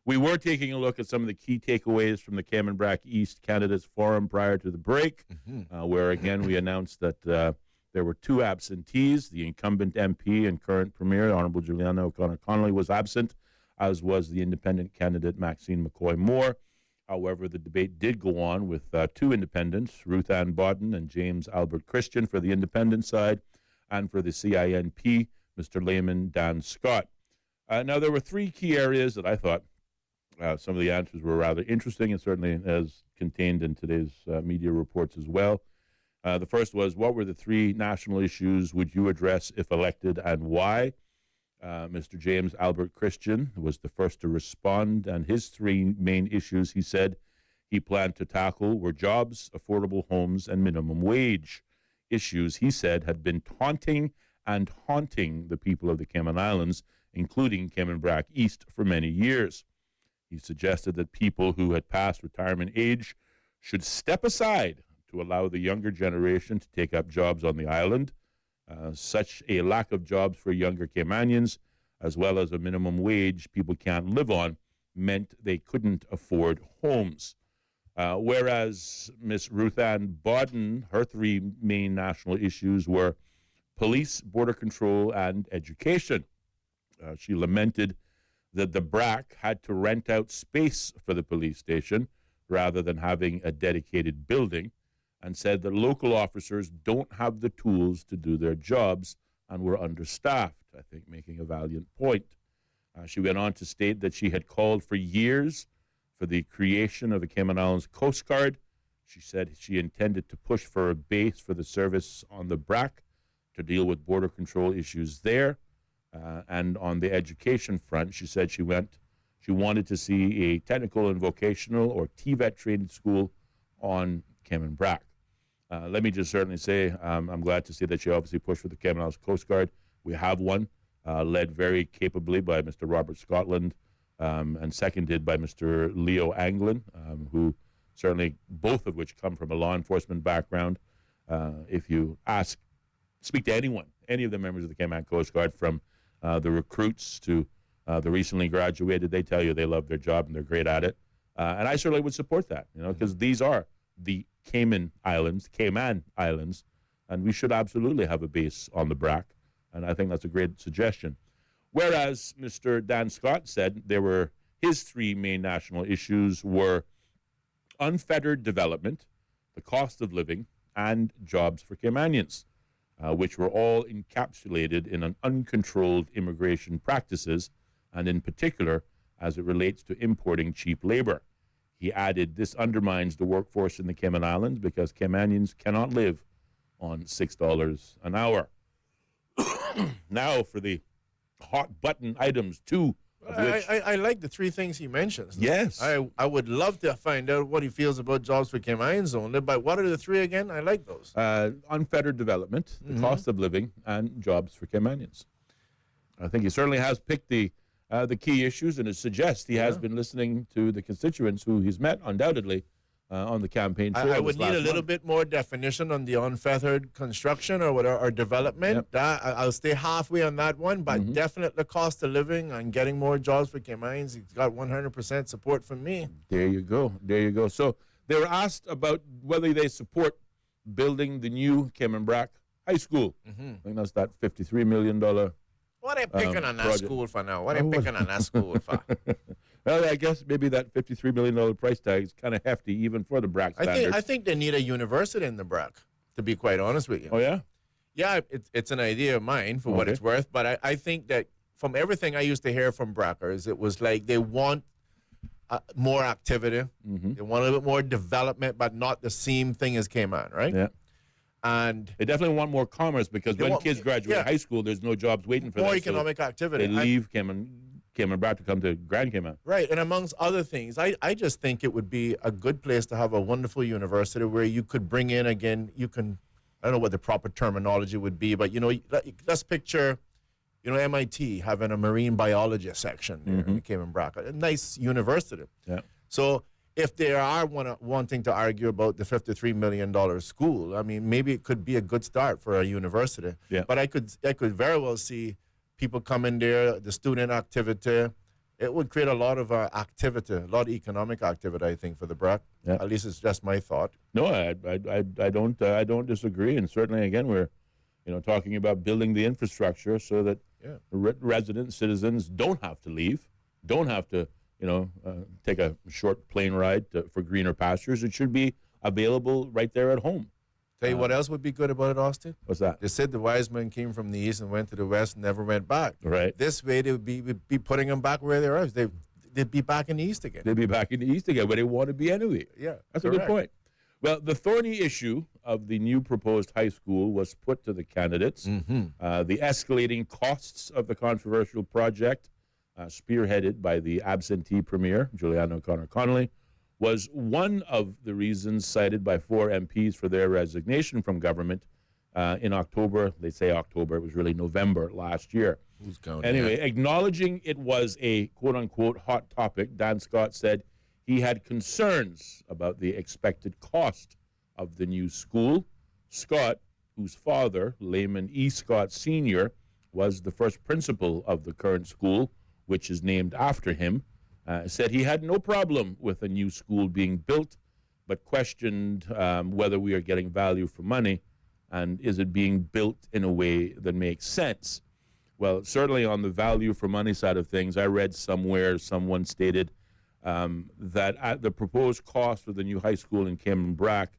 We were taking a look at some of the key takeaways from the Cayman Brac East Candidates Forum prior to the break, where again we announced that there were 2 absentees. The incumbent MP and current Premier, Honourable Juliana O'Connor-Connolly, was absent, as was the independent candidate Maxine McCoy-Moore. However, the debate did go on with 2 independents, Ruth Ann Bodden and James Albert Christian for the independent side, and for the CINP, Mr. Layman Dan Scott. Now, there were 3 key areas that I thought some of the answers were rather interesting, and certainly as contained in today's media reports as well. The first was, what were the 3 national issues would you address if elected, and why? Mr. James Albert Christian was the first to respond, and his 3 main issues, he said, he planned to tackle were jobs, affordable homes, and minimum wage. Issues, he said, had been taunting and haunting the people of the Cayman Islands, including Cayman Brac East, for many years. He suggested that people who had passed retirement age should step aside to allow the younger generation to take up jobs on the island. Such a lack of jobs for younger Caymanians, as well as a minimum wage people can't live on, meant they couldn't afford homes. Whereas Miss Ruth Ann Bodden, her 3 main national issues were police, border control, and education. She lamented that the BRAC had to rent out space for the police station rather than having a dedicated building, and said that local officers don't have the tools to do their jobs and were understaffed, I think making a valiant point. She went on to state that she had called for years for the creation of a Cayman Islands Coast Guard. She said she intended to push for a base for the service on the BRAC to deal with border control issues there. And on the education front, she said she wanted to see a technical and vocational or TVET training school on Cayman Brac. Let me just certainly say I'm glad to see that she obviously pushed for the Cayman Islands Coast Guard. We have one, led very capably by Mr. Robert Scotland and seconded by Mr. Leo Anglin, who certainly both of which come from a law enforcement background. If you speak to anyone, any of the members of the Cayman Coast Guard, from the recruits to the recently graduated, they tell you they love their job and they're great at it. And I certainly would support that, because these are the Cayman Islands, and we should absolutely have a base on the BRAC, and I think that's a great suggestion. Whereas Mr. Dan Scott said his 3 main national issues were unfettered development, the cost of living, and jobs for Caymanians, which were all encapsulated in an uncontrolled immigration practices, and in particular as it relates to importing cheap labor. He added, this undermines the workforce in the Cayman Islands because Caymanians cannot live on $6 an hour. Now for the hot button items, 2 of which... I like the 3 things he mentions. Yes. I would love to find out what he feels about jobs for Caymanians only, but what are the 3 again? I like those. Unfettered development, the cost of living, and jobs for Caymanians. I think he certainly has picked the key issues, and it suggests he has been listening to the constituents who he's met, undoubtedly, on the campaign trail. I would need a little bit more definition on the unfettered construction or development. Yep. I'll stay halfway on that one, but definitely cost of living and getting more jobs for Caymanians. He's got 100% support from me. There you go. There you go. So they were asked about whether they support building the new Cayman Brac High School. I think that's that $53 million. What are you picking on that school for now? What are you picking on that school for? Well, I guess maybe that $53 million price tag is kind of hefty even for the BRAC standards. I think they need a university in the BRAC, to be quite honest with you. Oh, yeah? Yeah, it's an idea of mine for what it's worth, but I think that from everything I used to hear from BRACers, it was like they want more activity. They want a little bit more development, but not the same thing as Cayman, right? Yeah. And they definitely want more commerce because when kids graduate high school, there's no jobs waiting for them. More economic activity. They leave Cayman Brac to come to Grand Cayman. Right, and amongst other things, I just think it would be a good place to have a wonderful university where you could bring in, again, I don't know what the proper terminology would be, but, let's picture, MIT having a marine biology section there in Cayman Brac, a nice university. Yeah. So if they are wanting to argue about the $53 million school, I mean, maybe it could be a good start for a university. Yeah. But I could very well see people come in there, the student activity, it would create a lot of activity, a lot of economic activity, I think, for the BRAC. Yeah. At least it's just my thought. No, I don't disagree. And certainly, again, we're talking about building the infrastructure so that residents, citizens don't have to leave, don't have to take a short plane ride for greener pastures. It should be available right there at home. Tell you what else would be good about it, Austin? What's that? They said the wise men came from the east and went to the west and never went back. Right. This way, they would be putting them back where they are. They'd be back in the east again. They'd be back in the east again, where they want to be anyway. Yeah, that's a good point. Well, the thorny issue of the new proposed high school was put to the candidates. The escalating costs of the controversial project, spearheaded by the absentee premier, Juliana O'Connor-Connolly, was one of the reasons cited by 4 MPs for their resignation from government in October. They say October, it was really November last year. Who's counting? Anyway, acknowledging it was a quote-unquote hot topic, Dan Scott said he had concerns about the expected cost of the new school. Scott, whose father, Layman E. Scott Sr., was the first principal of the current school, which is named after him, said he had no problem with a new school being built, but questioned whether we are getting value for money and is it being built in a way that makes sense. Well, certainly on the value for money side of things, I read somewhere someone stated that at the proposed cost of the new high school in Cayman Brac,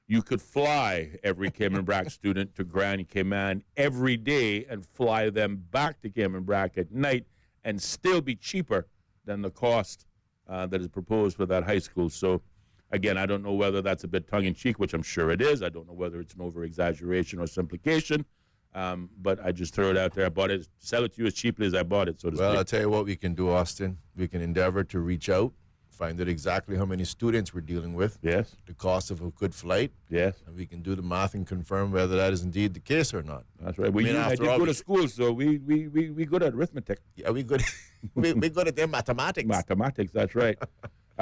you could fly every Cayman Brac student to Grand Cayman every day and fly them back to Cayman Brac at night and still be cheaper than the cost that is proposed for that high school. So, again, I don't know whether that's a bit tongue-in-cheek, which I'm sure it is. I don't know whether it's an over-exaggeration or simplification, but I just throw it out there. I bought it, sell it to you as cheaply as I bought it, so to speak. Well, I'll tell you what we can do, Austin. We can endeavor to reach out, find out exactly how many students we're dealing with. Yes. The cost of a good flight. Yes. And we can do the math and confirm whether that is indeed the case or not. That's right. I did go to school, so we good at arithmetic. Yeah, we good. we good at their mathematics. Mathematics, that's right.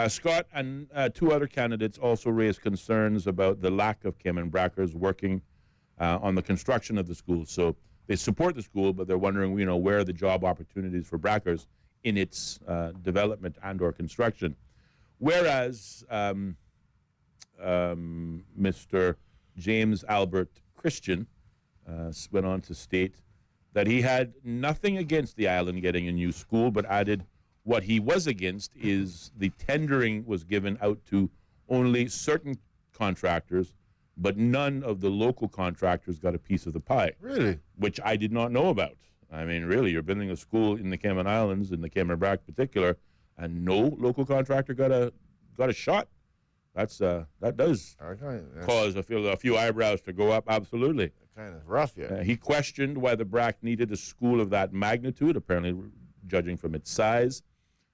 Scott and 2 other candidates also raised concerns about the lack of Cayman Brackers working on the construction of the school. So they support the school, but they're wondering, where are the job opportunities for Brackers in its development and or construction. Whereas Mr. James Albert Christian went on to state that he had nothing against the island getting a new school, but added what he was against is the tendering was given out to only certain contractors, but none of the local contractors got a piece of the pie. Really? Which I did not know about. I mean, really, you're building a school in the Cayman Islands, in the Cayman Brac in particular, and no local contractor got a shot. That does cause a few eyebrows to go up. Absolutely. Kind of rough, yeah. He questioned why the Brac needed a school of that magnitude, apparently judging from its size,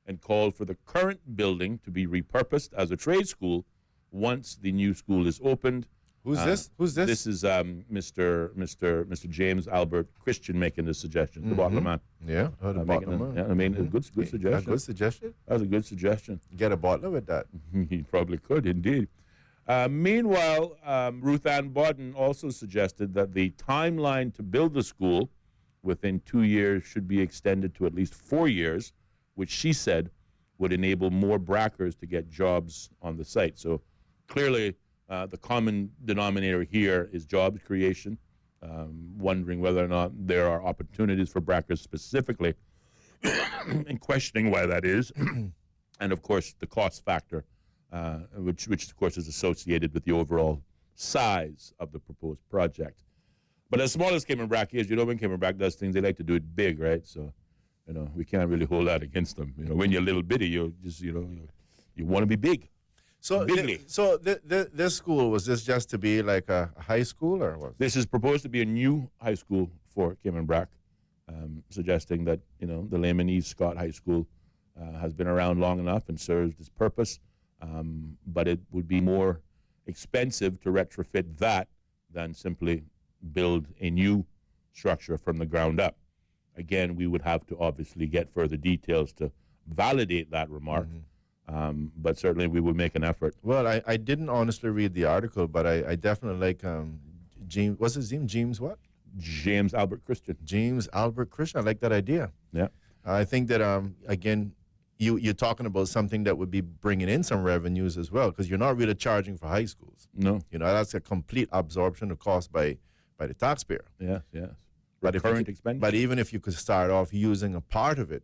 and called for the current building to be repurposed as a trade school once the new school is opened. Who's this? Who's this? This is Mr. James Albert Christian making this suggestion. The bottom man. Yeah, the bottom man. Yeah, I mean, a good suggestion. A good suggestion? That was a good suggestion. Get a bottler with that. He probably could, indeed. Meanwhile, Ruth Ann Bodden also suggested that the timeline to build the school within 2 years should be extended to at least 4 years, which she said would enable more Brackers to get jobs on the site. So clearly, the common denominator here is jobs creation, wondering whether or not there are opportunities for Brackers specifically, and questioning why that is, and of course the cost factor, which of course is associated with the overall size of the proposed project. But as small as Cayman Brac is, when Cayman Brac does things, they like to do it big, right? So, we can't really hold that against them. When you're a little bitty, you just, you want to be big. So, this school, was this just to be like a high school, or what? This is proposed to be a new high school for Cayman Brac, suggesting that, the Layman E. Scott High School has been around long enough and serves its purpose, but it would be more expensive to retrofit that than simply build a new structure from the ground up. Again, we would have to obviously get further details to validate that remark. But certainly we would make an effort. Well, I didn't honestly read the article, but I definitely like James. What's his name? James what? James Albert Christian. James Albert Christian. I like that idea. Yeah. I think that again, you're talking about something that would be bringing in some revenues as well, because you're not really charging for high schools. No. That's a complete absorption of cost by the taxpayer. Yes, yes. But expenditure. But even if you could start off using a part of it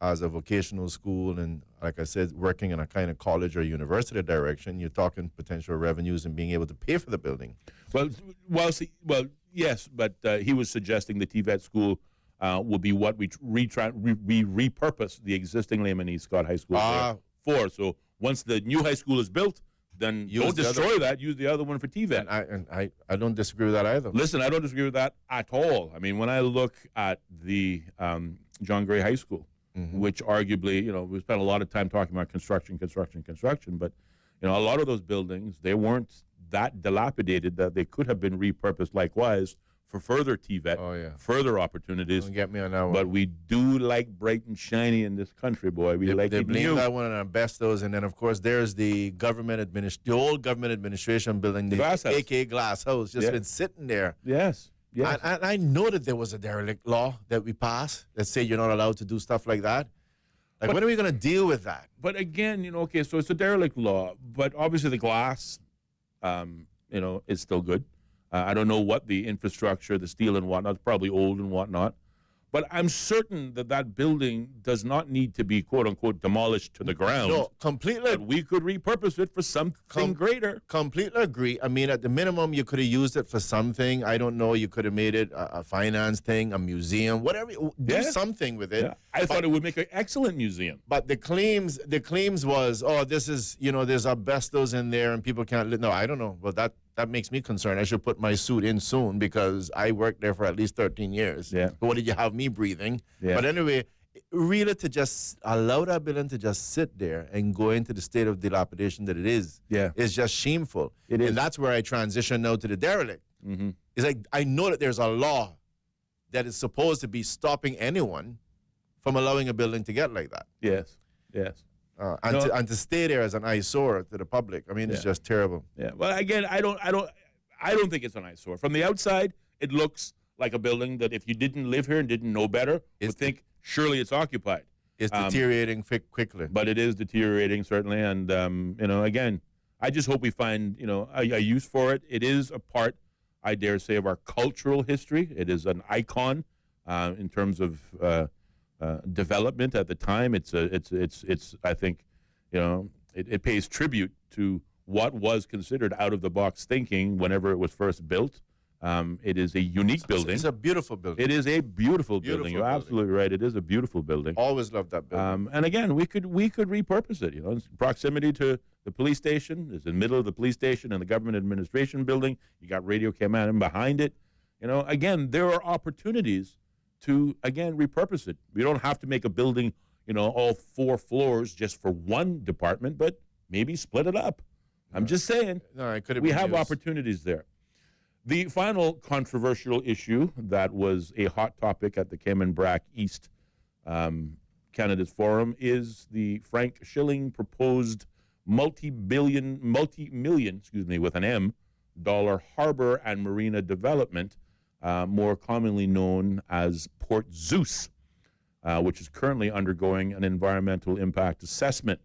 as a vocational school and, like I said, working in a kind of college or university direction, you're talking potential revenues and being able to pay for the building. Well, yes, but he was suggesting the TVET school will be what we repurpose the existing Layman Scott High School for. So once the new high school is built, then don't destroy that. Use the other one for TVET. And I don't disagree with that either. Listen, I don't disagree with that at all. I mean, when I look at the John Gray High School, which arguably, we spent a lot of time talking about construction, but, a lot of those buildings, they weren't that dilapidated that they could have been repurposed likewise for further TVET, further opportunities. Don't get me on that one. But we do like bright and shiny in this country, boy. We like they it blame new. that one on asbestos, and then of course there's the the old government administration building, the Glass House. aka Glass House, just been sitting there. Yes. Yes. I know that there was a derelict law that we passed that said you're not allowed to do stuff like that. Like, when are we going to deal with that? But again, okay, so it's a derelict law, but obviously the glass, is still good. I don't know what the infrastructure, the steel and whatnot, it's probably old and whatnot. But I'm certain that building does not need to be, quote unquote, demolished to the ground. No, completely. But we could repurpose it for something greater. Completely agree. I mean, at the minimum, you could have used it for something. I don't know. You could have made it a finance thing, a museum, whatever. Do something with it. Yeah. I thought it would make an excellent museum. But the claims was, this is, there's asbestos in there and people can't live. No, I don't know. Well, that makes me concerned. I should put my suit in soon because I worked there for at least 13 years. Yeah. But what did you have me breathing? Yeah. But anyway, really to just allow that building to just sit there and go into the state of dilapidation that it is, is just shameful. It is. And that's where I transition now to the derelict. Mm-hmm. It's like, I know that there's a law that is supposed to be stopping anyone from allowing a building to get like that. Yes, yes. And to stay there as an eyesore to the public, I mean, it's just terrible. Yeah. Well, again, I don't think it's an eyesore. From the outside, it looks like a building that if you didn't live here and didn't know better, would think surely it's occupied. It's deteriorating quickly. But it is deteriorating certainly, and again, I just hope we find a use for it. It is a part, I dare say, of our cultural history. It is an icon in terms of development at the time. It's I think, it pays tribute to what was considered out of the box thinking whenever it was first built. It is a unique building. It's a beautiful building. It is a beautiful building. You're absolutely right. It is a beautiful building. Always loved that building. And again, we could repurpose it. It's proximity to the police station. It's in the middle of the police station and the government administration building. You got Radio Command behind it. Again, there are opportunities to repurpose it. We don't have to make a building, all 4 floors just for one department, but maybe split it up. I'm just saying. No, it could have we been have used. opportunities there. The final controversial issue that was a hot topic at the Cayman Brac East Candidates Forum is the Frank Schilling proposed multi-million, with an M, dollar harbor and marina development, more commonly known as Port Zeus, which is currently undergoing an environmental impact assessment.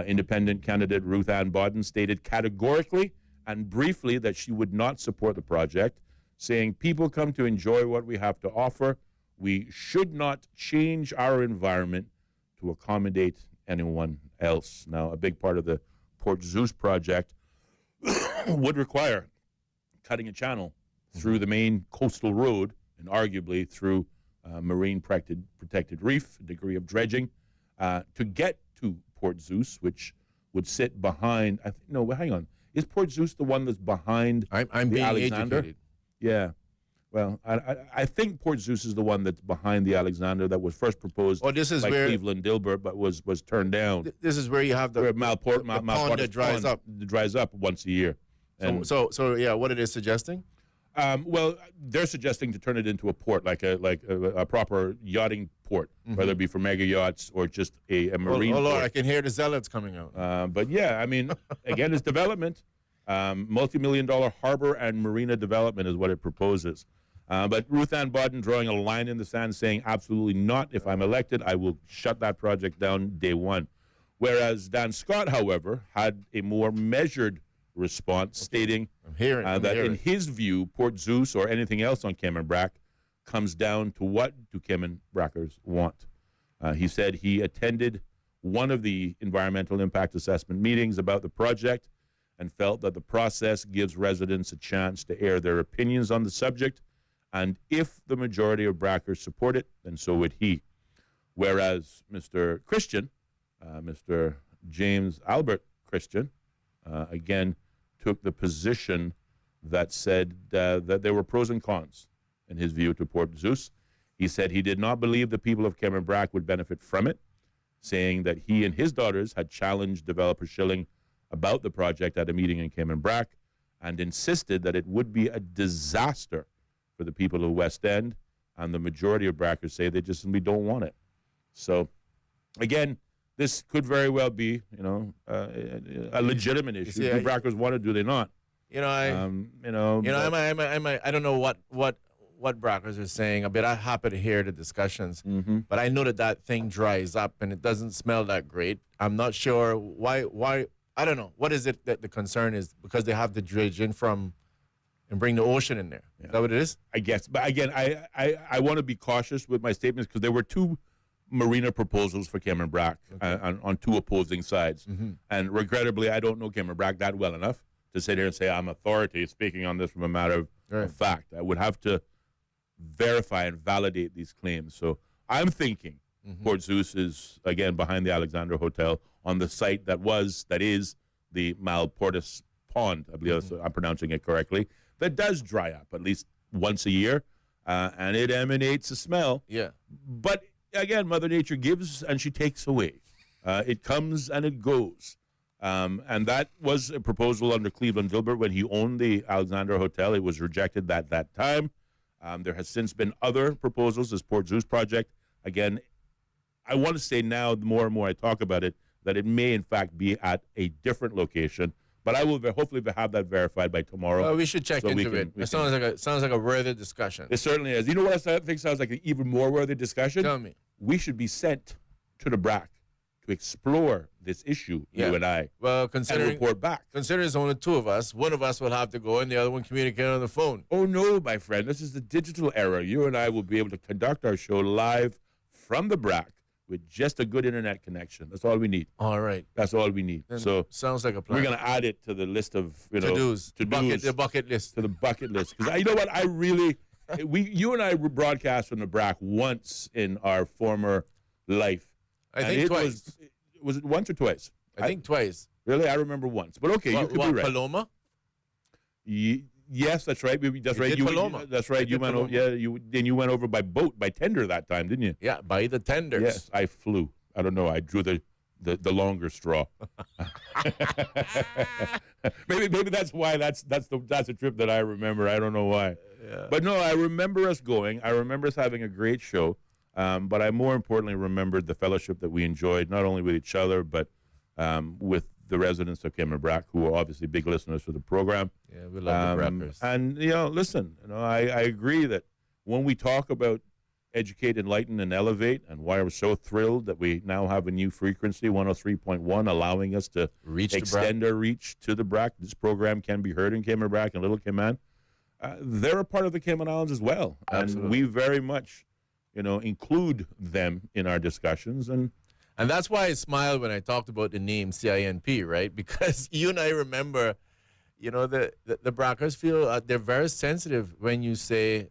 Independent candidate Ruth Ann Bodden stated categorically and briefly that she would not support the project, saying people come to enjoy what we have to offer. We should not change our environment to accommodate anyone else. Now, a big part of the Port Zeus project would require cutting a channel through the main coastal road and arguably through marine protected reef, a degree of dredging, to get to Port Zeus, which would sit behind, hang on. Is Port Zeus the one that's behind I'm the being Alexander? educated. Yeah. Well, I think Port Zeus is the one that's behind the Alexander that was first proposed by Cleveland Dilbert, but was turned down. This is where you have the pond that dries up. Dries up once a year. And so what are they suggesting? Well, they're suggesting to turn it into a port, like a proper yachting port, whether it be for mega yachts or just a marine port. Lord, I can hear the zealots coming out. But yeah, I mean, again, it's development. Multi-million-dollar harbor and marina development is what it proposes. But Ruth Ann Bodden drawing a line in the sand saying, absolutely not. If I'm elected, I will shut that project down day one. Whereas Dan Scott, however, had a more measured response, stating that in his view, Port Zeus or anything else on Cayman Brac comes down to what do Cayman Brackers want. He said he attended one of the environmental impact assessment meetings about the project and felt that the process gives residents a chance to air their opinions on the subject. And if the majority of Brackers support it, then so would he. Whereas Mr. Christian, Mr. James Albert Christian, again, took the position that said that there were pros and cons, in his view, to Port Zeus. He said he did not believe the people of Cayman Brac would benefit from it, saying that he and his daughters had challenged developer Schilling about the project at a meeting in Cayman Brac and insisted that it would be a disaster for the people of West End, and the majority of Brackers say they just simply don't want it. So, again, this could very well be, a legitimate issue. Do Brackers want it? Do they not? I don't know what Brackers are saying. I'm happy to hear the discussions, but I know that thing dries up and it doesn't smell that great. I'm not sure why. I don't know. What is it that the concern is? Because they have to dredge in from and bring the ocean in there. Is that what it is? I guess. But again, I want to be cautious with my statements because there were two marina proposals for Cayman Brac on two opposing sides. And regrettably, I don't know Cayman Brac that well enough to sit here and say I'm authority speaking on this from a matter of fact. I would have to verify and validate these claims. So I'm thinking Port Zeus is, again, behind the Alexandra Hotel on the site that is the Malportis Pond, I believe I'm pronouncing it correctly, that does dry up at least once a year, and it emanates a smell. Yeah. But again, Mother Nature gives and she takes away. It comes and it goes. And that was a proposal under Cleveland Gilbert when he owned the Alexandra Hotel. It was rejected at that time. There has since been other proposals, this Port Zeus project. Again, I want to say now, the more and more I talk about it, that it may in fact be at a different location. But I will hopefully have that verified by tomorrow. Well, we should check into it. It sounds like a worthy discussion. It certainly is. You know what I think sounds like an even more worthy discussion? Tell me. We should be sent to the Brac to explore this issue, you and I. Well, considering and report back. Considering it's only two of us, one of us will have to go and the other one communicate on the phone. Oh no, my friend, this is the digital era. You and I will be able to conduct our show live from the Brac with just a good internet connection. That's all we need. All right. That's all we need. Then so sounds like a plan. We're going to add it to the list of to-dos. The bucket list. To the bucket list. Because you know what? You and I broadcast from the Brac once in our former life. I think twice. Was it once or twice? I think twice. Really? I remember once. But okay, you could be right. Paloma? Yes, that's right. That's right. That's right. You went over. Yeah, you went over by boat, by tender that time, didn't you? Yeah, by the tenders. Yes, I flew. I don't know. I drew the longer straw. maybe that's why that's a trip that I remember. I don't know why. Yeah. But no, I remember us going. I remember us having a great show. But I more importantly remembered the fellowship that we enjoyed, not only with each other, but with the residents of Cayman Brac, who are obviously big listeners to the program. Yeah, we love the Brackers. And, listen, I agree that when we talk about educate, enlighten, and elevate, and why we're so thrilled that we now have a new frequency, 103.1, allowing us to extend our reach to the Brac. This program can be heard in Cayman Brac and Little Cayman. They're a part of the Cayman Islands as well. Absolutely. And we very much, include them in our discussions. And that's why I smiled when I talked about the name CINP, right? Because you and I remember, the Brackers feel they're very sensitive when you say,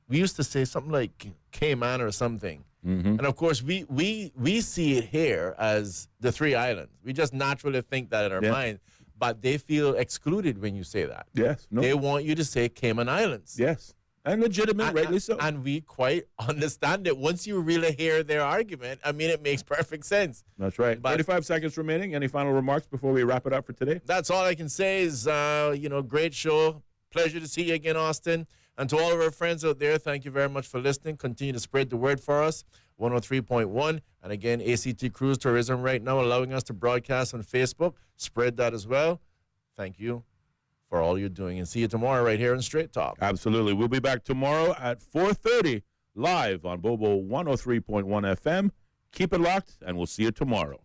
we used to say something like Cayman or something. And of course, we see it here as the three islands. We just naturally think that in our mind, but they feel excluded when you say that. Yes. No. They want you to say Cayman Islands. Yes. And legitimate, rightly so. And we quite understand it. Once you really hear their argument, it makes perfect sense. That's right. 35 seconds remaining. Any final remarks before we wrap it up for today? That's all I can say is, great show. Pleasure to see you again, Austin. And to all of our friends out there, thank you very much for listening. Continue to spread the word for us. 103.1. And again, ACT Cruise Tourism right now allowing us to broadcast on Facebook. Spread that as well. Thank you. for all you're doing. And see you tomorrow right here on Straight Talk. Absolutely. We'll be back tomorrow at 4:30 live on Bobo 103.1 FM. Keep it locked, and we'll see you tomorrow.